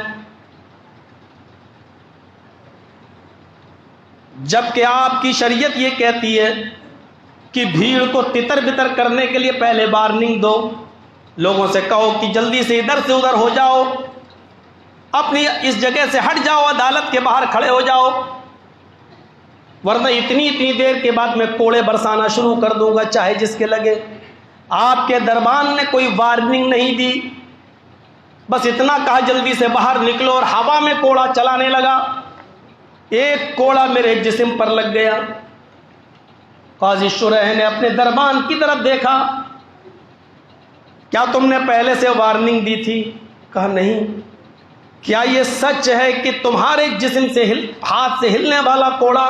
جبکہ آپ کی شریعت یہ کہتی ہے کہ بھیڑ کو تتر بتر کرنے کے لیے پہلے وارننگ دو، لوگوں سے کہو کہ جلدی سے ادھر سے ادھر ہو جاؤ، اپنی اس جگہ سے ہٹ جاؤ، عدالت کے باہر کھڑے ہو جاؤ، ورنہ اتنی دیر کے بعد میں کوڑے برسانا شروع کر دوں گا، چاہے جس کے لگے۔ آپ کے دربان نے کوئی وارننگ نہیں دی، بس اتنا کہا جلدی سے باہر نکلو، اور ہوا میں کوڑا چلانے لگا۔ ایک کوڑا میرے جسم پر لگ گیا۔ قاضی شریح نے اپنے دربان کی طرف دیکھا، کیا تم نے پہلے سے وارننگ دی تھی؟ کہا نہیں۔ کیا یہ سچ ہے کہ تمہارے جسم سے ہاتھ سے ہلنے والا کوڑا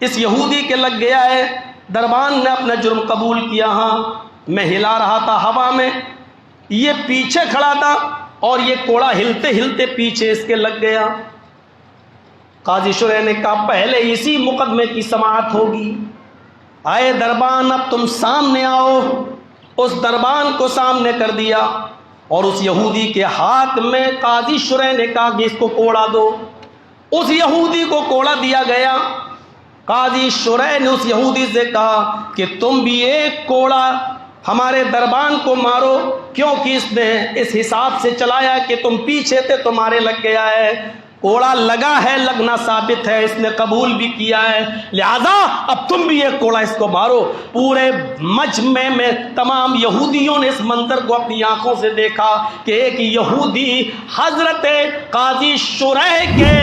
اس یہودی کے لگ گیا ہے؟ دربان نے اپنا جرم قبول کیا، ہاں میں ہلا رہا تھا ہوا میں، یہ پیچھے کھڑا تھا اور یہ کوڑا ہلتے ہلتے پیچھے اس کے لگ گیا۔ قاضی شریح نے کہا پہلے اسی مقدمے کی سماعت ہوگی۔ آئے دربان، اب تم سامنے آؤ۔ اس دربان کو سامنے کر دیا اور اس یہودی کے ہاتھ میں قاضی شریح نے کہا کہ اس کو کوڑا دو۔ اس یہودی کو کوڑا دیا گیا۔ قاضی شریح نے اس یہودی سے کہا کہ تم بھی ایک کوڑا ہمارے دربان کو مارو، کیونکہ اس نے اس حساب سے چلایا کہ تم پیچھے تھے، تمہارے لگ گیا ہے۔ کوڑا لگا ہے، لگنا ثابت ہے، اس نے قبول بھی کیا ہے، لہذا اب تم بھی ایک کوڑا اس کو مارو۔ پورے مجمع میں تمام یہودیوں نے اس منظر کو اپنی آنکھوں سے دیکھا کہ ایک یہودی حضرت قاضی شریح کے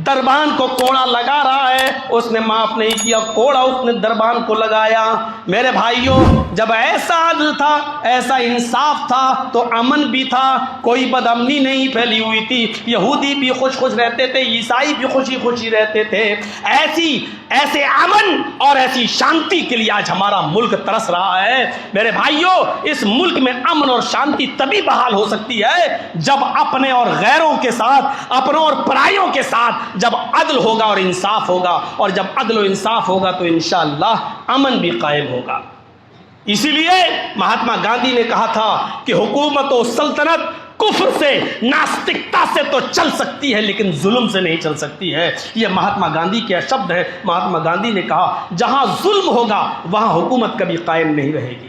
دربان کو کوڑا لگا رہا ہے، اس نے معاف نہیں کیا، کوڑا اس نے دربان کو لگایا۔ میرے بھائیوں، جب ایسا عدل تھا، ایسا انصاف تھا تو امن بھی تھا، کوئی بد امنی نہیں پھیلی ہوئی تھی، یہودی بھی خوش خوش رہتے تھے، عیسائی بھی خوشی خوشی رہتے تھے۔ ایسے امن اور ایسی شانتی کے لیے آج ہمارا ملک ترس رہا ہے۔ میرے بھائیوں، اس ملک میں امن اور شانتی تبھی بحال ہو سکتی ہے جب اپنے اور غیروں کے ساتھ، اپنوں اور پرائیوں کے ساتھ جب عدل ہوگا اور انصاف ہوگا، اور جب عدل و انصاف ہوگا تو انشاءاللہ امن بھی قائم ہوگا۔ اسی لیے مہاتما گاندھی نے کہا تھا کہ حکومت و سلطنت کفر سے، ناستکتا سے تو چل سکتی ہے لیکن ظلم سے نہیں چل سکتی ہے۔ یہ مہاتما گاندھی کے شبد ہے۔ مہاتما گاندھی نے کہا جہاں ظلم ہوگا وہاں حکومت کبھی قائم نہیں رہے گی۔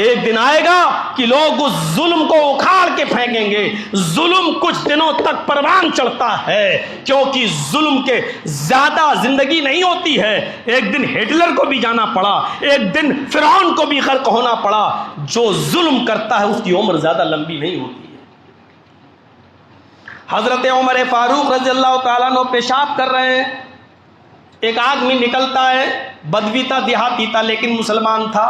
ایک دن آئے گا کہ لوگ اس ظلم کو اکھاڑ کے پھینکیں گے۔ ظلم کچھ دنوں تک پروان چڑھتا ہے کیونکہ ظلم کے زیادہ زندگی نہیں ہوتی ہے۔ ایک دن ہٹلر کو بھی جانا پڑا، ایک دن فرعون کو بھی غرق ہونا پڑا۔ جو ظلم کرتا ہے اس کی عمر زیادہ لمبی نہیں ہوتی ہے۔ حضرت عمر فاروق رضی اللہ تعالیٰ عنہ پیشاب کر رہے ہیں، ایک آدمی نکلتا ہے، بدوی تھا، دیہاتی تھا لیکن مسلمان تھا،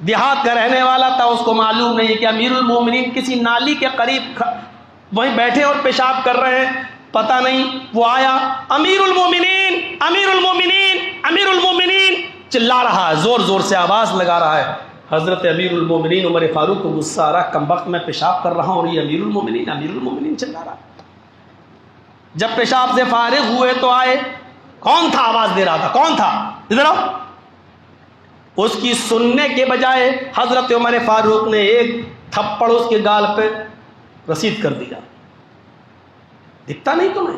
دیہات کا رہنے والا تھا۔ اس کو معلوم نہیں کہ امیر المومنین کسی نالی کے قریب وہیں بیٹھے اور پیشاب کر رہے ہیں، پتہ نہیں۔ وہ آیا، امیر المومنین امیر المومنین امیر المومنین چلا رہا ہے، زور زور سے آواز لگا رہا ہے۔ حضرت امیر المومنین عمر فاروق کو غصہ آ رہا، کم وقت میں پیشاب کر رہا ہوں اور یہ امیر المومنین چلا رہا۔ جب پیشاب سے فارغ ہوئے تو آئے، کون تھا آواز دے رہا تھا؟ کون تھا؟ ادھر آؤ۔ اس کی سننے کے بجائے حضرت عمر فاروق نے ایک تھپڑ اس کے گال پہ رسید کر دیا۔ دکھتا نہیں تمہیں؟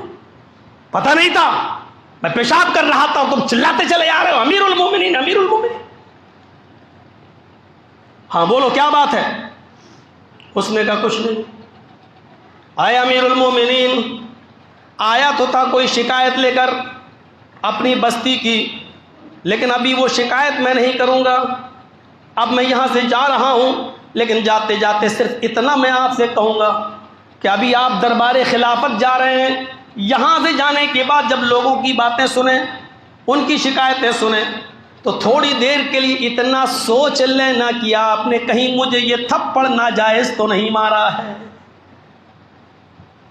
پتہ نہیں تھا میں پیشاب کر رہا تھا، تم چلاتے چلے آ رہے ہو امیر المومنین امیر المومنین۔ ہاں بولو کیا بات ہے؟ اس نے کہا کچھ نہیں۔ آئے امیر المومنین، آیا تو تھا کوئی شکایت لے کر اپنی بستی کی، لیکن ابھی وہ شکایت میں نہیں کروں گا۔ اب میں یہاں سے جا رہا ہوں، لیکن جاتے جاتے صرف اتنا میں آپ سے کہوں گا کہ ابھی آپ دربار خلافت جا رہے ہیں، یہاں سے جانے کے بعد جب لوگوں کی باتیں سنیں، ان کی شکایتیں سنیں، تو تھوڑی دیر کے لیے اتنا سوچ لینا کہ آپ نے کہیں مجھے یہ تھپڑ ناجائز تو نہیں مارا ہے۔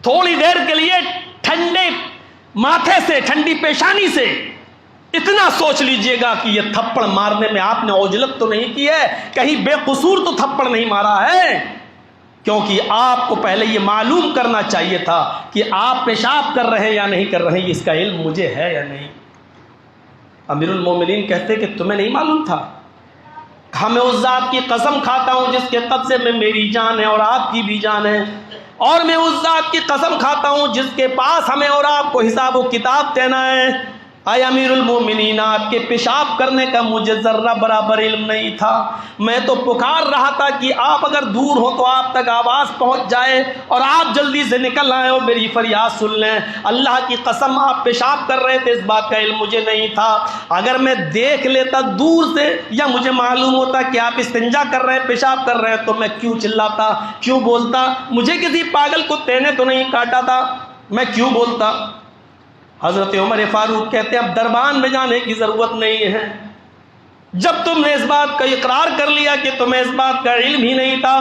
تھوڑی دیر کے لیے ٹھنڈے ماتھے سے، ٹھنڈی پیشانی سے اتنا سوچ لیجئے گا کہ یہ تھپڑ مارنے میں آپ نے عجلت تو نہیں کی ہے، کہیں بے قصور تو تھپڑ نہیں مارا ہے، کیونکہ آپ کو پہلے یہ معلوم کرنا چاہیے تھا کہ آپ پیشاب کر رہے ہیں یا نہیں کر رہے ہیں، اس کا علم مجھے ہے یا نہیں۔ امیر المومنین کہتے کہ تمہیں نہیں معلوم تھا؟ کہا میں اس ذات کی قسم کھاتا ہوں جس کے قبضے میں میری جان ہے اور آپ کی بھی جان ہے، اور میں اس ذات کی قسم کھاتا ہوں جس کے پاس ہمیں اور آپ کو حساب و کتاب دینا ہے۔ اے امیر المومنین، آپ کے پیشاب کرنے کا مجھے ذرہ برابر علم نہیں تھا، میں تو پکار رہا تھا کہ آپ اگر دور ہو تو آپ تک آواز پہنچ جائے اور آپ جلدی سے نکل آئے اور میری فریاد سن لیں۔ اللہ کی قسم آپ پیشاب کر رہے تھے، اس بات کا علم مجھے نہیں تھا۔ اگر میں دیکھ لیتا دور سے یا مجھے معلوم ہوتا کہ آپ استنجا کر رہے ہیں، پیشاب کر رہے ہیں، تو میں کیوں چلاتا، کیوں بولتا؟ مجھے کسی پاگل کتے نے تو نہیں کاٹا تھا، میں کیوں بولتا؟ حضرت عمر فاروق کہتے ہیں اب دربان میں جانے کی ضرورت نہیں ہے، جب تم نے اس بات کا اقرار کر لیا کہ تمہیں اس بات کا علم ہی نہیں تھا،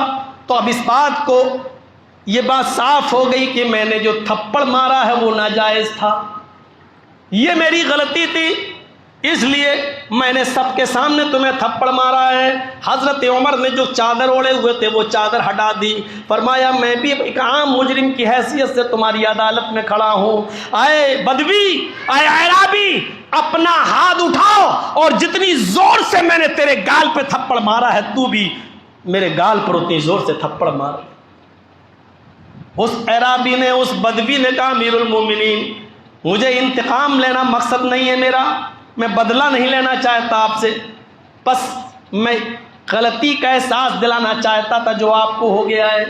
تو اب اس بات کو یہ بات صاف ہو گئی کہ میں نے جو تھپڑ مارا ہے وہ ناجائز تھا، یہ میری غلطی تھی، اس لیے میں نے سب کے سامنے تمہیں تھپڑ مارا ہے۔ حضرت عمر نے جو چادر اوڑے ہوئے تھے وہ چادر ہٹا دی، فرمایا میں بھی ایک عام مجرم کی حیثیت سے تمہاری عدالت میں کھڑا ہوں، اے بدوی، اے اعرابی، اپنا ہاتھ اٹھاؤ اور جتنی زور سے میں نے تیرے گال پہ تھپڑ مارا ہے تو بھی میرے گال پر اتنی زور سے تھپڑ مار۔ اس اعرابی نے، اس بدوی نے کہا امیر المومنین مجھے انتقام لینا مقصد نہیں ہے میرا، میں بدلہ نہیں لینا چاہتا آپ سے، بس میں غلطی کا احساس دلانا چاہتا تھا جو آپ کو ہو گیا ہے۔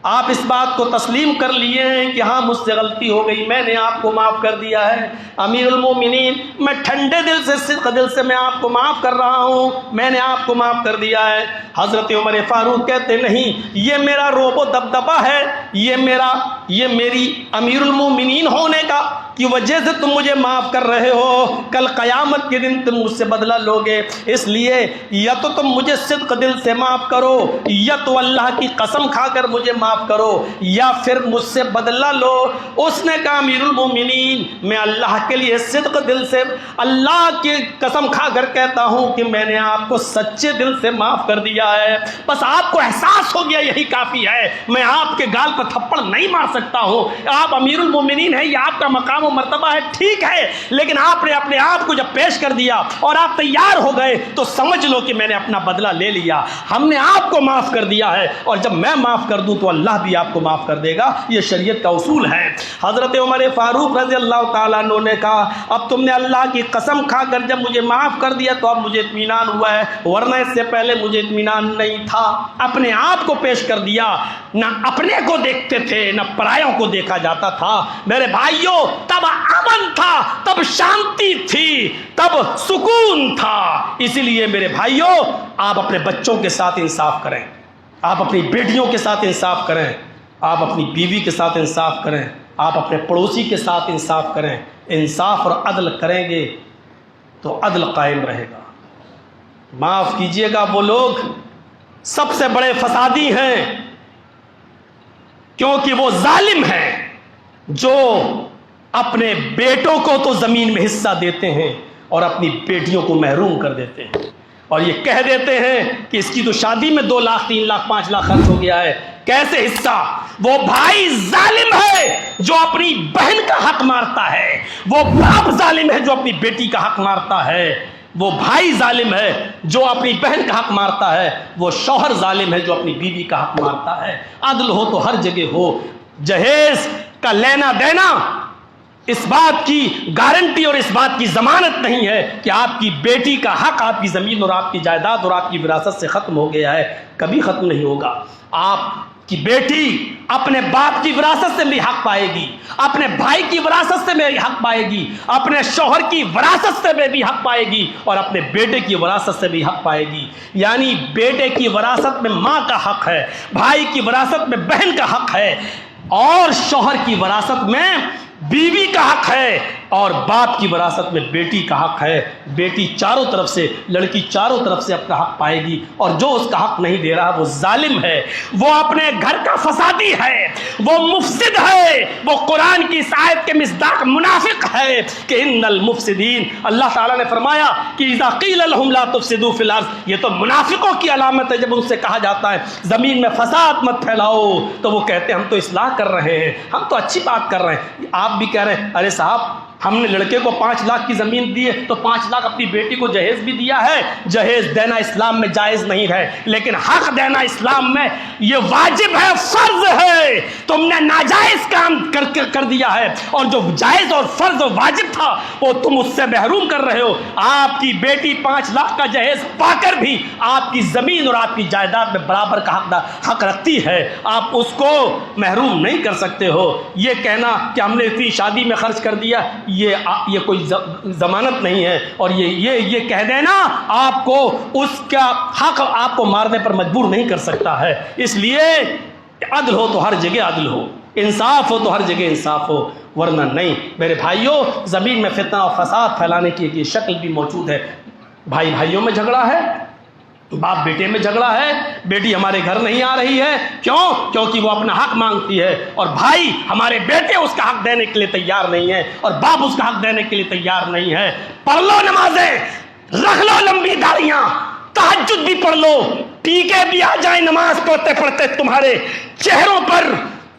آپ اس بات کو تسلیم کر لیے ہیں کہ ہاں مجھ سے غلطی ہو گئی، میں نے آپ کو معاف کر دیا ہے۔ امیر المومنین میں ٹھنڈے دل سے، صدق دل سے میں آپ کو معاف کر رہا ہوں، میں نے آپ کو معاف کر دیا ہے۔ حضرت عمر فاروق کہتے نہیں، یہ میرا روب و دبدبہ ہے، یہ میری امیر المومنین ہونے کی وجہ سے تم مجھے معاف کر رہے ہو، کل قیامت کے دن تم مجھ سے بدلہ لوگے، اس لیے یا تو تم مجھے صدق دل سے معاف کرو یا تو اللہ کی قسم کھا کر مجھے معاف معاف کرو یا پھر مجھ سے بدلہ لو۔ اس نے کہا امیر المومنین میں اللہ کے لیے صدق دل سے اللہ کی قسم کھا کر کہتا ہوں کہ میں نے آپ کو سچے دل سے معاف کر دیا ہے، بس آپ کو احساس ہو گیا یہی کافی ہے، میں آپ کے گال پر تھپڑ نہیں مار سکتا ہوں، آپ امیر المومنین ہیں، یہ آپ کا مقام و مرتبہ ہے، ٹھیک ہے، لیکن آپ نے اپنے آپ کو جب پیش کر دیا اور آپ تیار ہو گئے تو سمجھ لو کہ میں نے اپنا بدلہ لے لیا، ہم نے آپ کو معاف کر دیا ہے، اور جب میں معاف کر دوں تو اللہ بھی آپ کو معاف کر دے گا، یہ شریعت کا اصول ہے۔ حضرت عمر فاروق رضی اللہ تعالیٰ عنہ نے کہا اب تم نے اللہ کی قسم کھا کر جب مجھے معاف کر دیا تو اب مجھے اطمینان ہوا ہے، ورنہ اس سے پہلے مجھے اطمینان نہیں تھا۔ اپنے آپ کو پیش کر دیا، نہ اپنے کو دیکھتے تھے نہ پرایوں کو دیکھا جاتا تھا۔ میرے بھائیوں تب امن تھا، تب شانتی تھی، تب سکون تھا۔ اسی لیے میرے بھائیوں آپ اپنے بچوں کے ساتھ انصاف کریں، آپ اپنی بیٹیوں کے ساتھ انصاف کریں، آپ اپنی بیوی کے ساتھ انصاف کریں، آپ اپنے پڑوسی کے ساتھ انصاف کریں۔ انصاف اور عدل کریں گے تو عدل قائم رہے گا۔ معاف کیجئے گا وہ لوگ سب سے بڑے فسادی ہیں، کیونکہ وہ ظالم ہیں جو اپنے بیٹوں کو تو زمین میں حصہ دیتے ہیں اور اپنی بیٹیوں کو محروم کر دیتے ہیں، اور یہ کہہ دیتے ہیں کہ اس کی تو شادی میں 2 لاکھ 3 لاکھ 5 لاکھ خرچ ہو گیا ہے، کیسے حصہ؟ وہ بھائی ظالم ہے جو اپنی بہن کا حق مارتا ہے، وہ باپ ظالم ہے جو اپنی بیٹی کا حق مارتا ہے، وہ بھائی ظالم ہے جو اپنی بہن کا حق مارتا ہے، وہ شوہر ظالم ہے جو اپنی بیوی کا حق مارتا ہے۔ عدل ہو تو ہر جگہ ہو۔ جہیز کا لینا دینا اس بات کی گارنٹی اور اس بات کی ضمانت نہیں ہے کہ آپ کی بیٹی کا حق آپ کی زمین اور آپ کی جائیداد اور آپ کی وراثت سے ختم ہو گیا ہے، کبھی ختم نہیں ہوگا۔ آپ کی بیٹی اپنے باپ کی وراثت سے بھی حق پائے گی، اپنے بھائی کی وراثت سے بھی حق پائے گی، اپنے شوہر کی وراثت سے بھی حق پائے گی، اور اپنے بیٹے کی وراثت سے بھی حق پائے گی۔ یعنی بیٹے کی وراثت میں ماں کا حق ہے، بھائی کی وراثت میں بہن کا حق ہے، اور شوہر کی وراثت میں بیوی کا حق ہے، اور باپ کی وراثت میں بیٹی کا حق ہے۔ بیٹی چاروں طرف سے، لڑکی چاروں طرف سے اپنا حق پائے گی، اور جو اس کا حق نہیں دے رہا وہ ظالم ہے، وہ اپنے گھر کا فسادی ہے، وہ مفسد ہے، وہ قرآن کی اس آیت کے مصداق منافق ہے کہ ان المفسدین، اللہ تعالیٰ نے فرمایا کہ اذا قیل لهم لا تفسدوا فی الارض، یہ تو منافقوں کی علامت ہے۔ جب ان سے کہا جاتا ہے زمین میں فساد مت پھیلاؤ تو وہ کہتے ہیں ہم تو اصلاح کر رہے ہیں، ہم تو اچھی بات کر رہے ہیں۔ آپ بھی کہہ رہے ہیں ارے صاحب ہم نے لڑکے کو 5 لاکھ کی زمین دی ہے تو 5 لاکھ اپنی بیٹی کو جہیز بھی دیا ہے۔ جہیز دینا اسلام میں جائز نہیں ہے، لیکن حق دینا اسلام میں یہ واجب ہے، فرض ہے۔ تم نے ناجائز کام کر دیا ہے، اور جو جائز اور فرض اور واجب تھا وہ تم اس سے محروم کر رہے ہو۔ آپ کی بیٹی 5 لاکھ کا جہیز پا کر بھی آپ کی زمین اور آپ کی جائیداد میں برابر کا حق رکھتی ہے، آپ اس کو محروم نہیں کر سکتے ہو۔ یہ کہنا کہ ہم نے اتنی شادی میں خرچ کر دیا یہ کوئی ضمانت نہیں ہے، اور یہ کہہ دینا آپ کو اس کا حق آپ کو مارنے پر مجبور نہیں کر سکتا ہے۔ اس لیے عدل ہو تو ہر جگہ عدل ہو، انصاف ہو تو ہر جگہ انصاف ہو، ورنہ نہیں۔ میرے بھائیوں زمین میں فتنہ اور فساد پھیلانے کی ایک شکل بھی موجود ہے۔ بھائی بھائیوں میں جھگڑا ہے، باپ بیٹے میں جھگڑا ہے، بیٹی ہمارے گھر نہیں آ رہی ہے، کیونکہ وہ اپنا حق مانگتی ہے، اور بھائی ہمارے بیٹے اس کا حق دینے کے لیے تیار نہیں ہے، اور باپ اس کا حق دینے کے لیے تیار نہیں ہے۔ پڑھ لو نمازیں، رکھ لو لمبی داڑیاں، تہجد بھی پڑھ لو، ٹیکے بھی آ جائیں نماز پڑھتے پڑھتے تمہارے چہروں پر،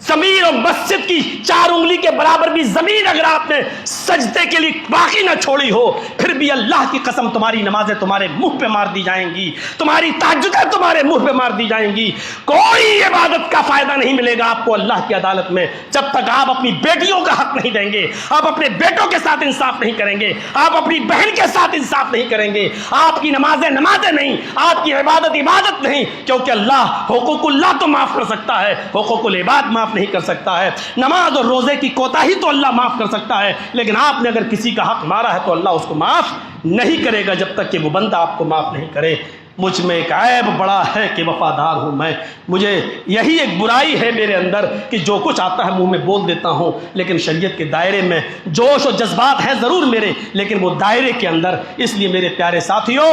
زمین اور مسجد کی 4 انگلی کے برابر بھی زمین اگر آپ نے سجدے کے لیے باقی نہ چھوڑی ہو، پھر بھی اللہ کی قسم تمہاری نمازیں تمہارے منہ پہ مار دی جائیں گی، تمہاری تہجدیں تمہارے منہ پہ مار دی جائیں گی، کوئی عبادت کا فائدہ نہیں ملے گا آپ کو اللہ کی عدالت میں، جب تک آپ اپنی بیٹیوں کا حق نہیں دیں گے، آپ اپنے بیٹوں کے ساتھ انصاف نہیں کریں گے، آپ اپنی بہن کے ساتھ انصاف نہیں کریں گے، آپ کی نمازیں نمازیں نہیں، آپ کی عبادت عبادت نہیں، کیونکہ اللہ حقوق اللہ تو معاف کر سکتا ہے، حقوق العباد معاف نہیں کر سکتا ہے۔ نماز اور روزے کی کوتاہی تو اللہ معاف کر سکتا ہے، لیکن آپ نے اگر کسی کا حق مارا ہے تو اللہ اس کو معاف نہیں کرے گا جب تک کہ وہ بندہ آپ کو معاف نہیں کرے۔ مجھ میں ایک عیب بڑا ہے کہ وفادار ہوں میں، مجھے یہی ایک برائی ہے میرے اندر کہ جو کچھ آتا ہے منہ میں بول دیتا ہوں، لیکن شریعت کے دائرے میں جوش و جذبات ہیں ضرور میرے، لیکن وہ دائرے کے اندر۔ اس لیے میرے پیارے ساتھیوں،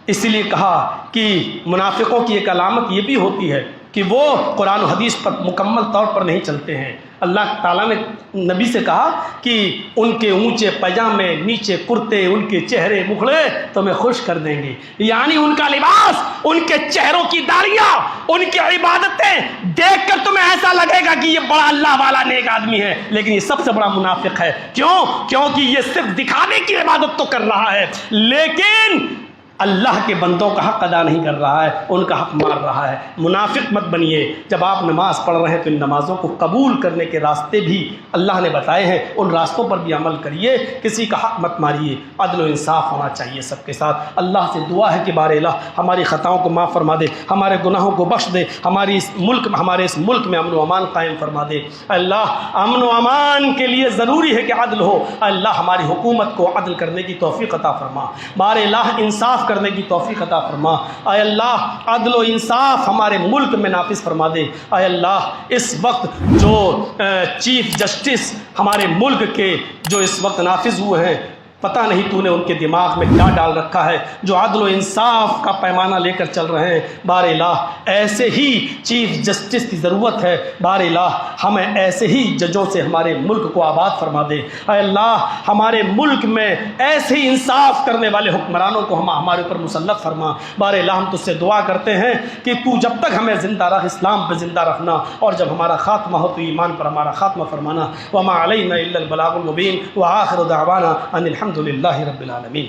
اس لیے کہا کہ منافقوں کی ایک علامت یہ بھی ہوتی ہے کہ وہ قرآن و حدیث پر مکمل طور پر نہیں چلتے ہیں۔ اللہ تعالیٰ نے نبی سے کہا کہ ان کے اونچے پاجامے، نیچے کرتے، ان کے چہرے مکھڑے تمہیں خوش کر دیں گے، یعنی ان کا لباس، ان کے چہروں کی داڑیاں، ان کی عبادتیں دیکھ کر تمہیں ایسا لگے گا کہ یہ بڑا اللہ والا نیک آدمی ہے، لیکن یہ سب سے بڑا منافق ہے۔ کیونکہ یہ صرف دکھانے کی عبادت تو کر رہا ہے، لیکن اللہ کے بندوں کا حق ادا نہیں کر رہا ہے، ان کا حق مار رہا ہے۔ منافق مت بنیے۔ جب آپ نماز پڑھ رہے ہیں تو ان نمازوں کو قبول کرنے کے راستے بھی اللہ نے بتائے ہیں، ان راستوں پر بھی عمل کریے، کسی کا حق مت ماریے، عدل و انصاف ہونا چاہیے سب کے ساتھ۔ اللہ سے دعا ہے کہ بار الہ ہماری خطاؤں کو معاف فرما دے، ہمارے گناہوں کو بخش دے، ہمارے اس ملک میں امن و امان قائم فرما دے۔ اللہ امن و امان کے لیے ضروری ہے کہ عدل ہو۔ اللہ ہماری حکومت کو عدل کرنے کی توفیق عطا فرما، بار الہ انصاف کرنے کی توفیق عطا فرما۔ اے اللہ عدل و انصاف ہمارے ملک میں نافذ فرما دے۔ اے اللہ اس وقت جو چیف جسٹس ہمارے ملک کے جو اس وقت نافذ ہوئے ہیں، پتہ نہیں تو نے ان کے دماغ میں کیا ڈال رکھا ہے، جو عدل و انصاف کا پیمانہ لے کر چل رہے ہیں۔ بار الہ ایسے ہی چیف جسٹس کی ضرورت ہے، بار الہ ہمیں ایسے ہی ججوں سے ہمارے ملک کو آباد فرما دے۔ اے اللہ ہمارے ملک میں ایسے ہی انصاف کرنے والے حکمرانوں کو ہمارے اوپر مسلط فرما۔ بار الہ ہم تجھ سے دعا کرتے ہیں کہ تو جب تک ہمیں زندہ رکھ، اسلام پہ زندہ رکھنا، اور جب ہمارا خاتمہ ہو تو ایمان پر ہمارا خاتمہ فرمانا۔ وما علینا الا البلاغ المبین، وآخر دعوانا ان الحمد للہ رب العالمین۔